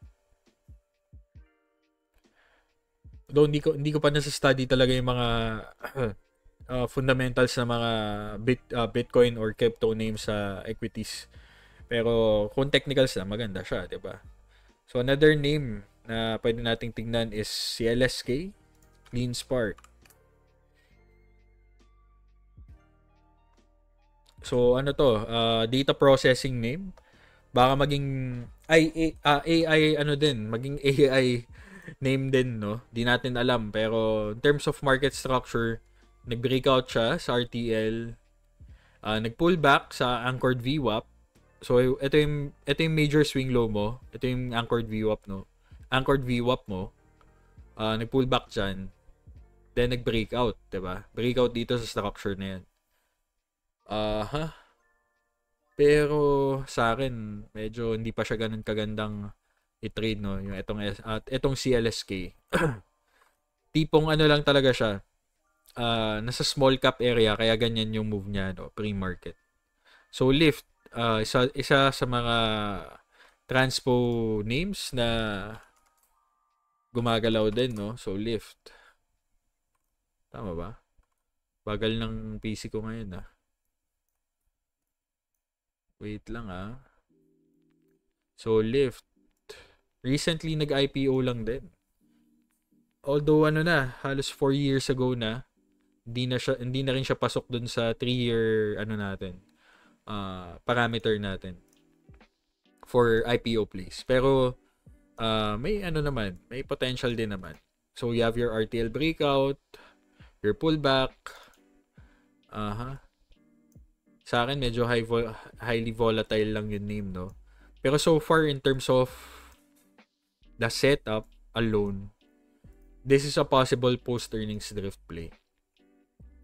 Though hindi ko pa nasa-study talaga yung mga fundamentals na mga Bitcoin or crypto names sa equities. Pero kung technicals na, maganda siya, 'di ba? So another name na pwede nating tingnan is CLSK, Clean Spark. So ano to, data processing name. Baka maging AI maging AI name din, no? Di natin alam, pero in terms of market structure, nag-breakout siya sa RTL, nag-pull back sa anchored VWAP. So ito yung major swing low mo. Ito yung anchored VWAP, no? Anchored VWAP mo, nag-pull back dyan, then nag-breakout, 'di ba? Breakout dito sa structure na yan. Pero sa akin, medyo hindi pa siya ganun kagandang i-trade, no? Yung itong CLSK. Tipong lang talaga siya. Nasa small cap area, kaya ganyan yung move niya, no? Pre-market. So, Lyft, isa sa mga transpo names na gumagalaw din, no? So, Lyft. Tama ba? Bagal ng PC ko ngayon, Wait lang, So, Lyft. Recently, nag-IPO lang din. Although, halos 4 years ago na, hindi na rin siya pasok dun sa 3-year, parameter natin for IPO plays. Pero, may may potential din naman. So, you have your RTL breakout, your pullback, sa akin, medyo highly volatile lang yung name, no? Pero so far, in terms of the setup alone, this is a possible post-earnings drift play.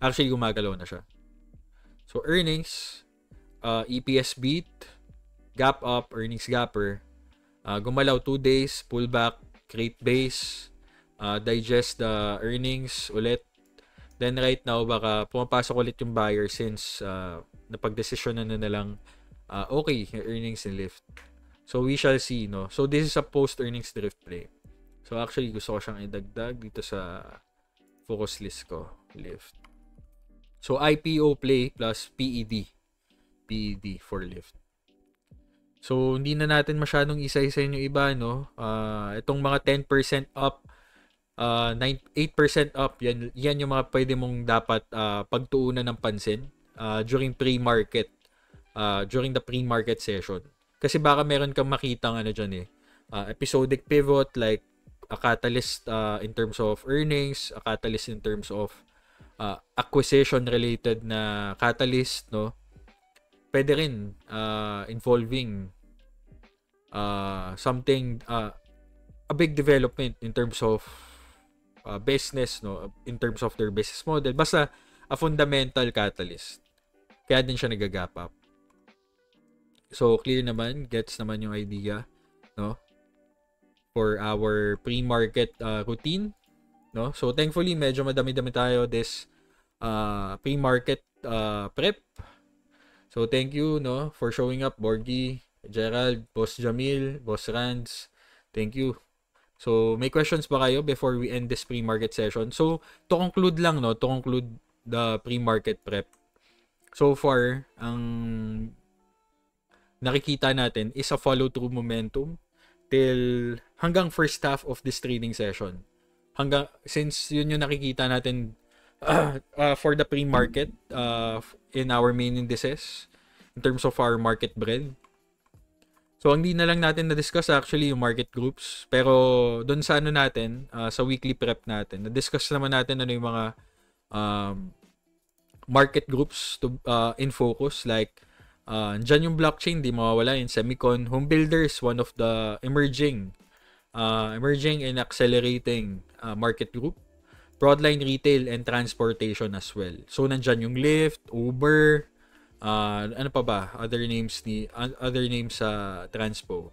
Actually, gumagalaw na siya. So, earnings, EPS beat, gap up, earnings gapper, gumalaw 2 days, pullback, create base, digest the earnings ulit. Then right now, baka pumapasok ulit yung buyer since napag-desisyon na nilang okay, yung earnings ni Lyft. So we shall see, no? So this is a post-earnings drift play. So actually, gusto ko siyang idagdag dito sa focus list ko, Lyft. So IPO play plus PED. PED for Lyft. So hindi na natin masyadong isa-isa yung iba, no? Itong mga 10% up, 8% up, yan yung mga pwede mong dapat pagtuunan ng pansin during pre-market, during the pre-market session. Kasi baka meron kang makitang ano dyan episodic pivot, like a catalyst in terms of earnings, a catalyst in terms of acquisition related na catalyst, no? Pwede rin involving something, a big development in terms of business, no? In terms of their business model. Basta a fundamental catalyst. Kaya din siya nagagap up. So, clear naman. Gets naman yung idea, no? For our pre-market routine, no? So, thankfully, medyo madami-dami tayo this pre-market prep. So, thank you, no? For showing up, Borgie, Gerald, Boss Jamil, Boss Rands. Thank you. So, may questions ba kayo before we end this pre-market session? So, to conclude lang, no? To conclude the pre-market prep. So far, ang nakikita natin is a follow-through momentum till hanggang first half of this trading session. Since yun yung nakikita natin for the pre-market in our main indices in terms of our market breadth. So, hindi na lang natin na-discuss actually yung market groups. Pero, dun sa ano natin, sa weekly prep natin, na-discuss naman natin ano yung mga market groups to in focus. Like, dyan yung blockchain, di mawawala yung semicon. Home builders, one of the emerging and accelerating market group. Broadline retail and transportation as well. So, nandyan yung Lyft, Uber, ano pa ba? Other names sa transpo.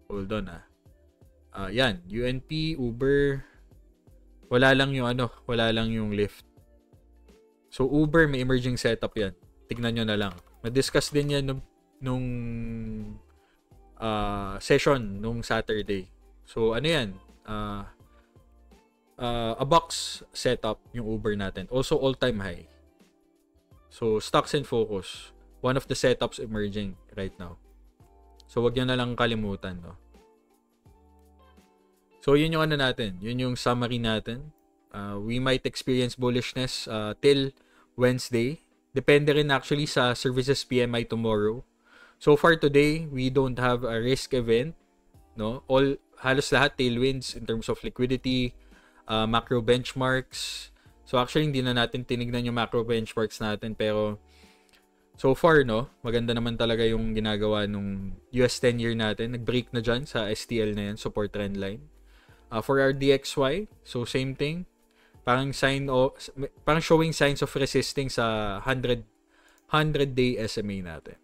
Hold on yan. UNP, Uber. Wala lang yung Lyft. So, Uber, may emerging setup yan. Tignan nyo na lang. Na-discuss din yan nung session nung Saturday. So, ano yan? A box setup yung Uber natin. Also, all-time high. So, stocks and focus. One of the setups emerging right now. So, wag nyo na lang kalimutan, no? So, yun yung ano natin. Yun yung summary natin. We might experience bullishness till Wednesday. Depende rin actually sa services PMI tomorrow. So far today, we don't have a risk event, no? Halos lahat tailwinds in terms of liquidity, macro benchmarks. So actually hindi na natin tinignan yung macro benchmarks natin, pero so far, no, maganda naman talaga yung ginagawa nung US 10-year natin. Nag-break na dyan sa STL na yan, support trend line. For our DXY, so same thing. Parang showing signs of resisting sa 100-day SMA natin.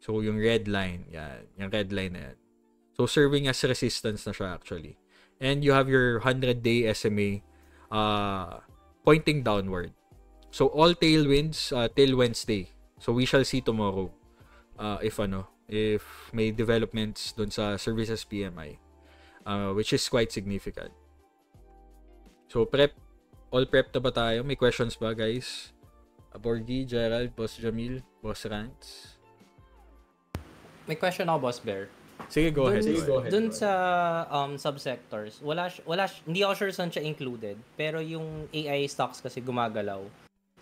So yung red line, yan, yung red line na yan. So serving as resistance na siya actually. And you have your 100-day SMA pointing downward. So all tailwinds till Wednesday. So we shall see tomorrow if may developments dun sa services PMI, which is quite significant. So all prep na ba tayo? May questions ba, guys? Borgie, Gerald, Boss Jamil, Boss Rants? May question ako, Boss Bear. Sige, go ahead. Dun sa subsectors, hindi ako sure saan siya included, pero yung AI stocks kasi gumagalaw.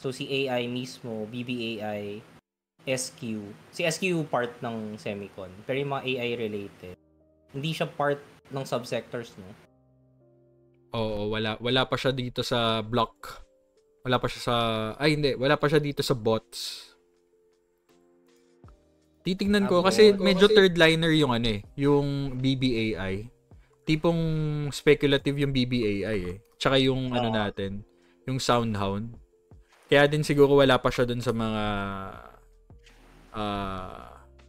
So si AI mismo, BBAI, SQ. Si SQ part ng semicon, pero yung mga AI related, hindi siya part ng subsectors, no? Oo, wala pa siya dito sa block. Wala pa siya dito sa bots. Titignan ko kasi medyo third liner yung yung BBAI. Tipong speculative yung BBAI Tsaka yung natin, yung Soundhound. Kaya din siguro wala pa siya dun sa mga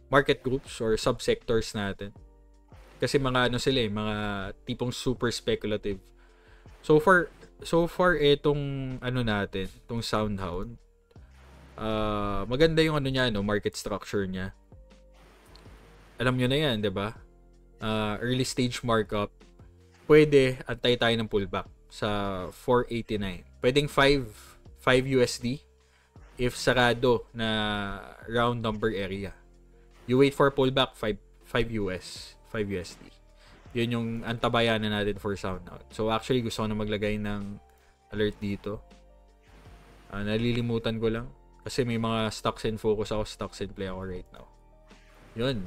market groups or subsectors natin. Kasi mga mga tipong super speculative. So far itong natin, itong Soundhound, maganda yung niya, market structure niya. Alam nyo na yan, 'di ba? Early stage markup. Pwede antay tayo ng pullback sa 489. Pwedeng 5 USD if sarado na round number area. You wait for pullback 5 USD. Yun yung antabayanan natin for Soundhound. So actually gusto ko na maglagay ng alert dito. Nalilimutan ko lang kasi may mga stocks in focus ako, stocks in play ako right now. Yun.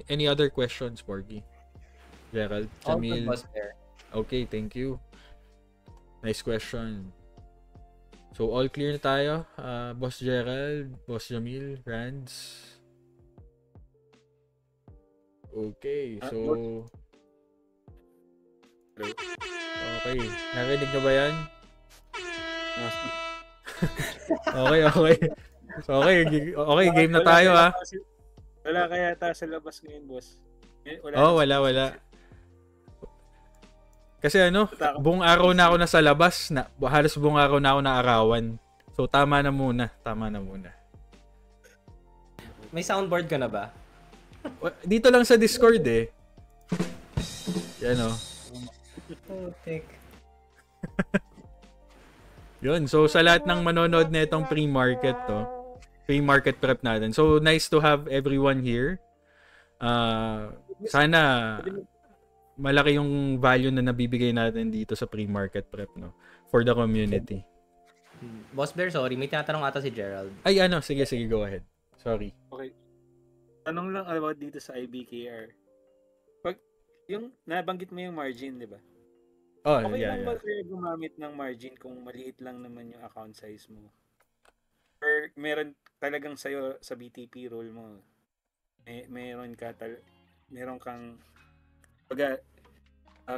Any other questions, Porgy? Gerald, All good, Jamil. Boss Bear. Okay, thank you. Nice question. So, all clear na tayo. Boss Gerald, Boss Jamil, Rands. Okay, so... Okay, narinig nyo ba yan? Okay. So, okay, game na tayo ha. Wala kaya tayo sa labas ngayon, boss. Wala. Kasi buong araw na ako nasa labas, halos buong araw na ako naarawan. So, tama na muna. May soundboard ka na ba? Dito lang sa Discord eh. Yan Putik. Yun. So, sa lahat ng manonood na itong pre-market prep natin. So, nice to have everyone here. Sana malaki yung value na nabibigay natin dito sa pre-market prep, no? For the community. Boss Bear, sorry. May tinatanong ata si Gerald. Ay, sige, go ahead. Sorry. Okay. Tanong lang about dito sa IBKR. Pag, yung nabanggit mo yung margin, di ba? Okay lang ba kayo gumamit ng margin kung maliit lang naman yung account size mo? Or meron talagang sa'yo sa BTP role mo, meron kang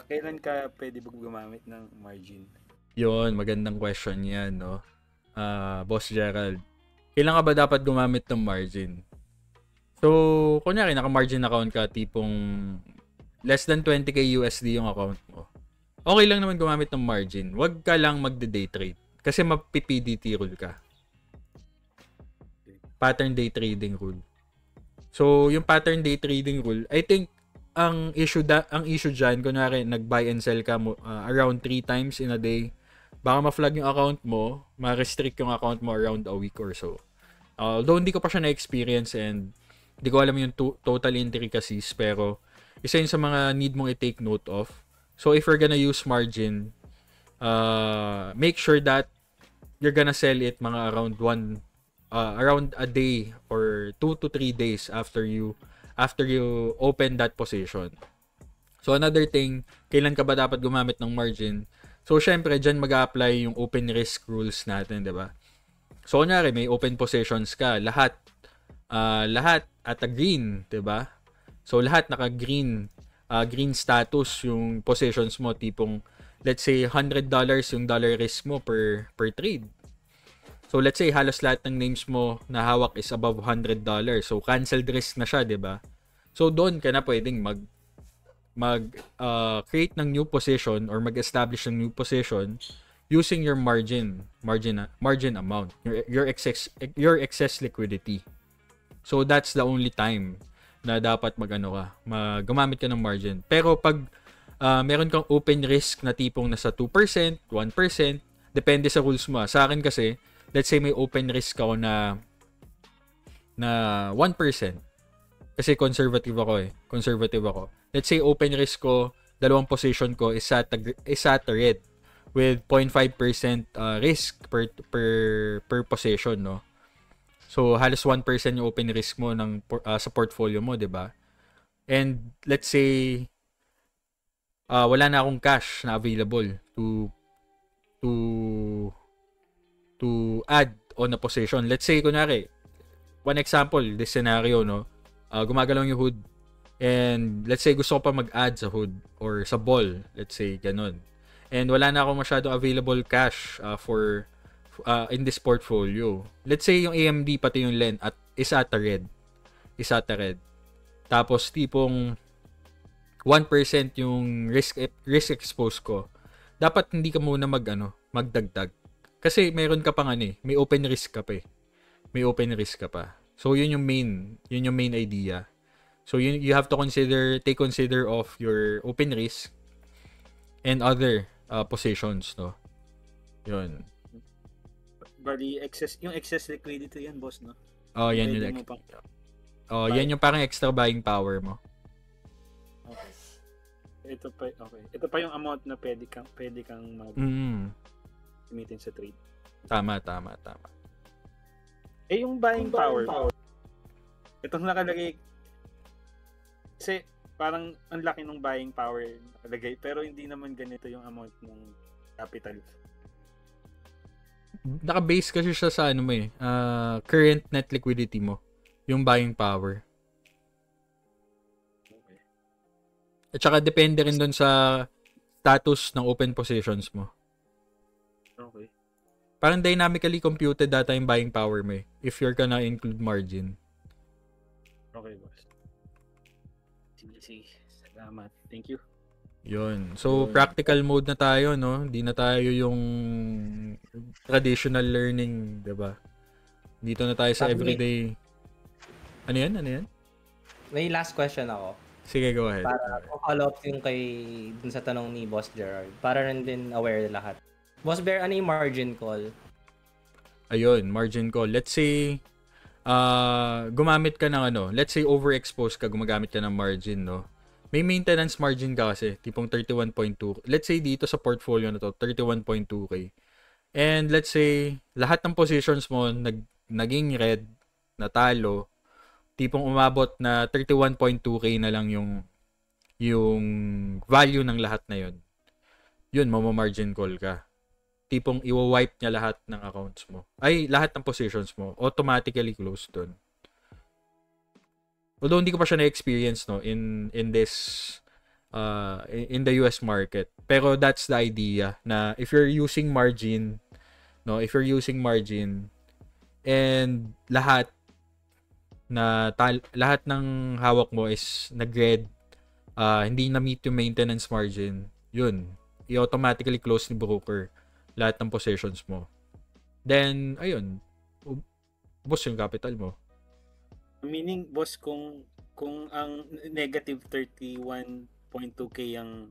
kailan ka pwede gumamit ng margin? Yun, magandang question yan, no? Boss Gerald, kailan ka ba dapat gumamit ng margin? So, kunyari, naka-margin account ka, tipong less than 20k USD yung account mo. Okay lang naman gumamit ng margin. Huwag ka lang magde-day trade. Kasi mapi-PDT rule ka. Pattern day trading rule. So, yung pattern day trading rule, I think, ang issue dyan, kunwari, nag-buy and sell ka around 3 times in a day, baka ma-flag yung account mo, ma-restrict yung account mo around a week or so. Although, hindi ko pa siya na-experience and hindi ko alam yung total intricacies, pero isa yun sa mga need mong i-take note of. So, if you're gonna use margin, make sure that you're gonna sell it mga around a day or 2 to 3 days after you open that position. So, another thing, kailan ka ba dapat gumamit ng margin? So, syempre, dyan mag-a-apply yung open risk rules natin, di ba? So, kunyari, may open positions ka, lahat at a green, di ba? So, lahat naka-green, green status yung positions mo, tipong let's say $100 yung dollar risk mo per trade. So let's say halos lahat ng names mo na hawak is above $100. So canceled risk na siya, 'di ba? So doon ka na pwedeng create ng new position or mag-establish ng new position using your margin amount, your excess liquidity. So that's the only time na dapat gumamit ka ng margin. Pero pag meron kang open risk na tipong nasa 2%, 1%, depende sa rules mo. Sa akin kasi, let's say may open risk ako na 1%. Kasi conservative ako. Let's say open risk ko, dalawang position ko is at a red with 0.5% risk per position, no? So, halos 1% yung open risk mo sa portfolio mo, 'di ba? And let's say wala na akong cash na available to add on a position. Let's say kunwari, one example, this scenario, no? Gumagalaw yung hood and let's say gusto ko pa mag-add sa hood or sa ball, let's say ganun. And wala na akong masyado available cash for in this portfolio. Let's say yung AMD pati yung LEN is at a red. Tapos tipong 1% yung risk exposed ko. Dapat hindi ka muna magdagdag. Kasi meron ka pang may open risk ka pa eh. May open risk ka pa. So yun yung main idea. So you have to take consider of your open risk and other positions, no. Yun. Bali, yung excess liquidity yan, boss, no? Yan yung yan yung parang extra buying power mo. Okay. Ito pa yung amount na pwede kang gamitin sa trade. Tama. Yung buying power. Itong nakalagay, kasi parang ang laki ng buying power nakalagay, pero hindi naman ganito yung amount ng capital. Naka-base kasi siya sa ano mo current net liquidity mo, yung buying power. Okay. At saka depende rin doon sa status ng open positions mo. Okay. Parang dynamically computed data yung buying power mo if you're gonna include margin. Okay, boss. Sige. Salamat. Thank you. Yun. So, practical mode na tayo, no? Hindi na tayo yung traditional learning, diba? Dito na tayo sa everyday. Ano yan? May last question ako. Sige, go ahead. Para follow up yung dun sa tanong ni Boss Gerard. Para rin din aware lahat. Boss Bear, ano yung margin call? Ayun, margin call. Let's say, gumamit ka ng let's say overexposed ka, gumagamit ka ng margin, no? May maintenance margin ka kasi, tipong 31.2. Let's say dito sa portfolio na to, 31.2k. And let's say, lahat ng positions mo naging red, natalo, tipong umabot na 31.2k na lang yung value ng lahat na yun. Yun, margin call ka. Tipong iwa-wipe niya lahat ng accounts mo. Ay, lahat ng positions mo. Automatically close dun. Although hindi ko pa siya na-experience in this in the US market. Pero that's the idea na if you're using margin and lahat ng hawak mo is nag-red, hindi na meet yung maintenance margin, yun, i-automatically close ni broker lahat ng positions mo. Then, ayun, ubos yung capital mo. Meaning, boss, kung ang negative 31.2k ang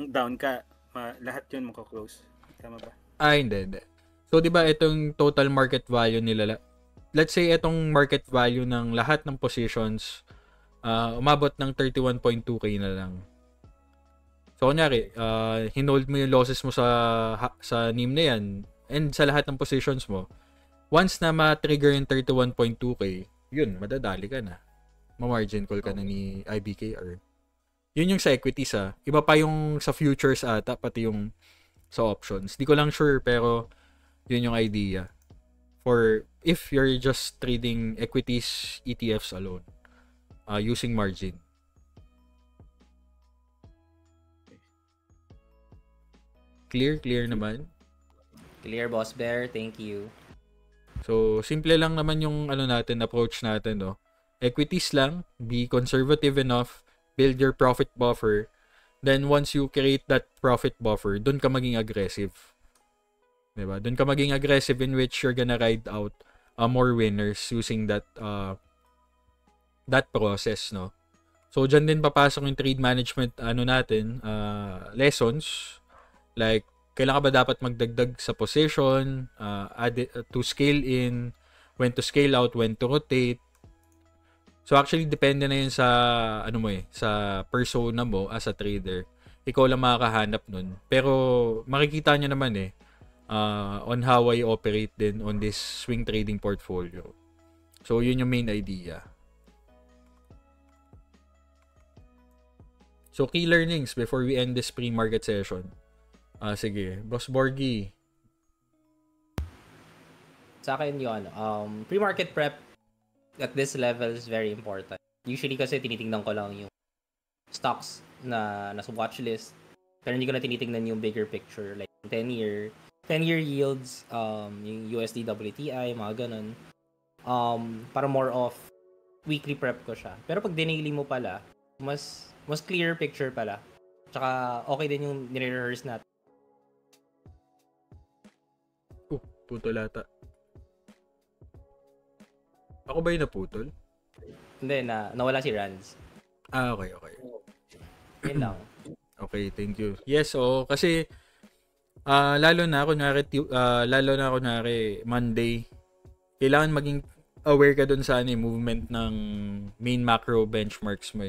down ka, lahat yun maka-close. Tama ba? Hindi. So, di ba itong total market value nila, let's say itong market value ng lahat ng positions, umabot ng 31.2k na lang. So, kunyari, hinold mo yung losses mo sa NIM na yan, and sa lahat ng positions mo, once na ma-trigger yung 31.2k, yun, madadali ka na. Ma-margin call ka na ni IBKR. Yun yung sa equities, Iba pa yung sa futures ata, pati yung sa options. Di ko lang sure, pero yun yung idea. For if you're just trading equities, ETFs alone, using margin. Clear naman. Clear, Boss Bear. Thank you. So, simple lang naman yung approach natin, no? Equities lang, be conservative enough, build your profit buffer. Then, once you create that profit buffer, doon ka maging aggressive. Diba? Doon ka maging aggressive in which you're gonna ride out more winners using that process, no? So, dyan din papasok yung trade management, lessons. Like, kailan ka ba dapat magdagdag sa position, to scale in, when to scale out, when to rotate. So actually depende na yun sa sa persona mo as a trader. Ikaw lang makakahanap nun. Pero makikita nyo naman on how I operate din on this swing trading portfolio. So yun yung main idea. So key learnings before we end this pre-market session. Sige, Boss Borgie. Sa akin yun, pre-market prep at this level is very important. Usually kasi tinitingnan ko lang yung stocks na nasa watchlist, pero hindi ko na tinitingnan yung bigger picture, like 10-year yields, yung USD WTI, mga ganun. Para more of weekly prep ko siya. Pero pag dinily mo pala, mas clear picture pala. Tsaka okay din yung nire-rehearse natin. Putol ata. Ako ba yung naputol? Hindi, nawala si Ranz. Okay. Yun lang. Okay, thank you. Yes, kasi lalo na kunwari Monday, kailangan maging aware ka dun sa movement ng main macro benchmarks mo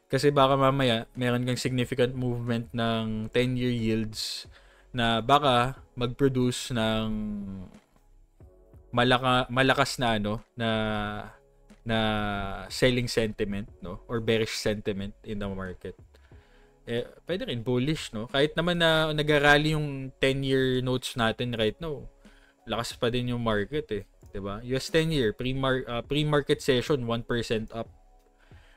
Kasi baka mamaya meron kang significant movement ng 10-year yields na baka mag-produce ng malakas na na selling sentiment, no, or bearish sentiment in the market, pwede rin bullish, no, kahit naman na nag-rally yung 10-year notes natin right now, lakas pa din yung market, 'di ba? US 10-year pre-market session 1% up,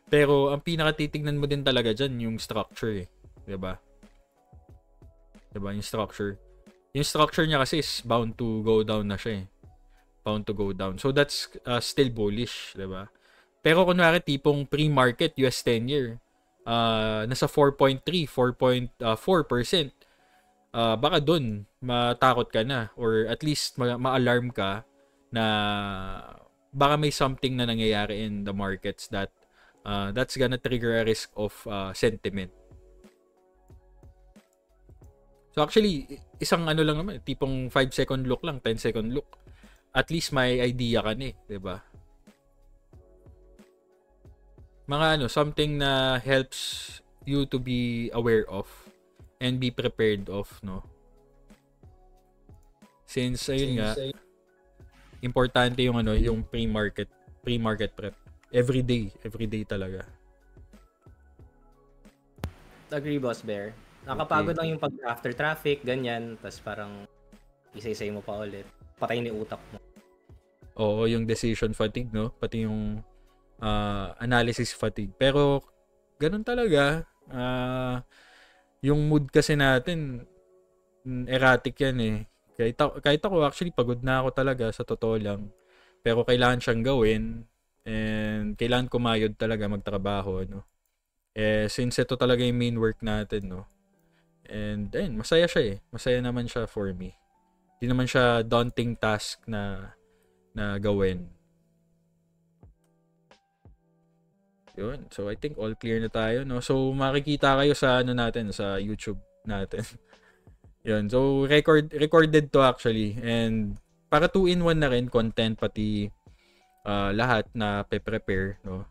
pero ang pinakatitignan mo din talaga diyan yung structure, 'di ba? Yung structure niya kasi is bound to go down na siya, bound to go down. So that's still bullish, 'di ba? Pero kunwari tipong pre-market US 10-year nasa 4.4%, baka doon matakot ka na, or at least ma-alarm ka na baka may something na nangyayari in the markets that's gonna trigger a risk of sentiment. So actually, isang ano lang naman, tipong 5-second look lang, 10-second look, at least may idea ka na, 'di ba? Mga something na helps you to be aware of and be prepared of, no? Since ayun nga, importante yung yung pre-market prep. Every day talaga. Agree, Boss Bear. Nakapagod lang yung pag after traffic, ganyan, tas parang isa-isay mo pa ulit. Patayin ni utak mo. Oo, yung decision fatigue, no? Pati yung analysis fatigue. Pero ganun talaga. Yung mood kasi natin erratic yan. Kahit ako actually pagod na ako talaga sa totoo lang. Pero kailangan siyang gawin and kailangan kumayod talaga magtrabaho, no? Since ito talaga yung main work natin, no? And ayun, masaya siya Masaya naman siya for me. Hindi naman siya daunting task na gawin. Yun. So I think all clear na tayo, no? So makikita kayo sa natin, sa YouTube natin. Yun. So recorded to actually, and para 2-in-1 na rin, content pati lahat na pe-prepare, no?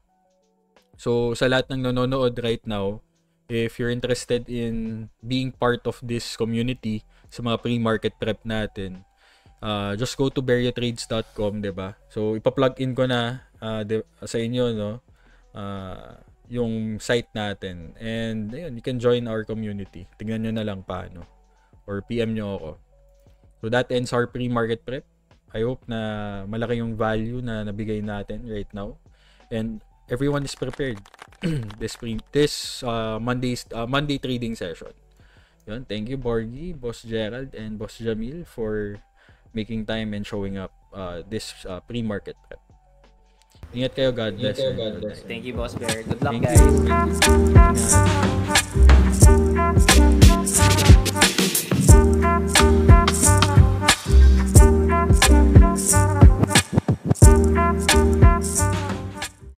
So sa lahat ng nanonood right now, if you're interested in being part of this community sa mga pre-market prep natin, just go to berriotrades.com, 'di ba? So ipa-plug in ko na sa inyo, no? Yung site natin, and ayun, you can join our community. Tingnan nyo na lang paano, or PM nyo ako. So that ends our pre-market prep. I hope na malaki yung value na nabigay natin right now, and everyone is prepared this Monday trading session. Yun, thank you Borgie, Boss Gerald, and Boss Jamil for making time and showing up this pre-market prep. Ingat kayo, God bless. Thank you, Boss Bear. Good luck, Thank guys. you.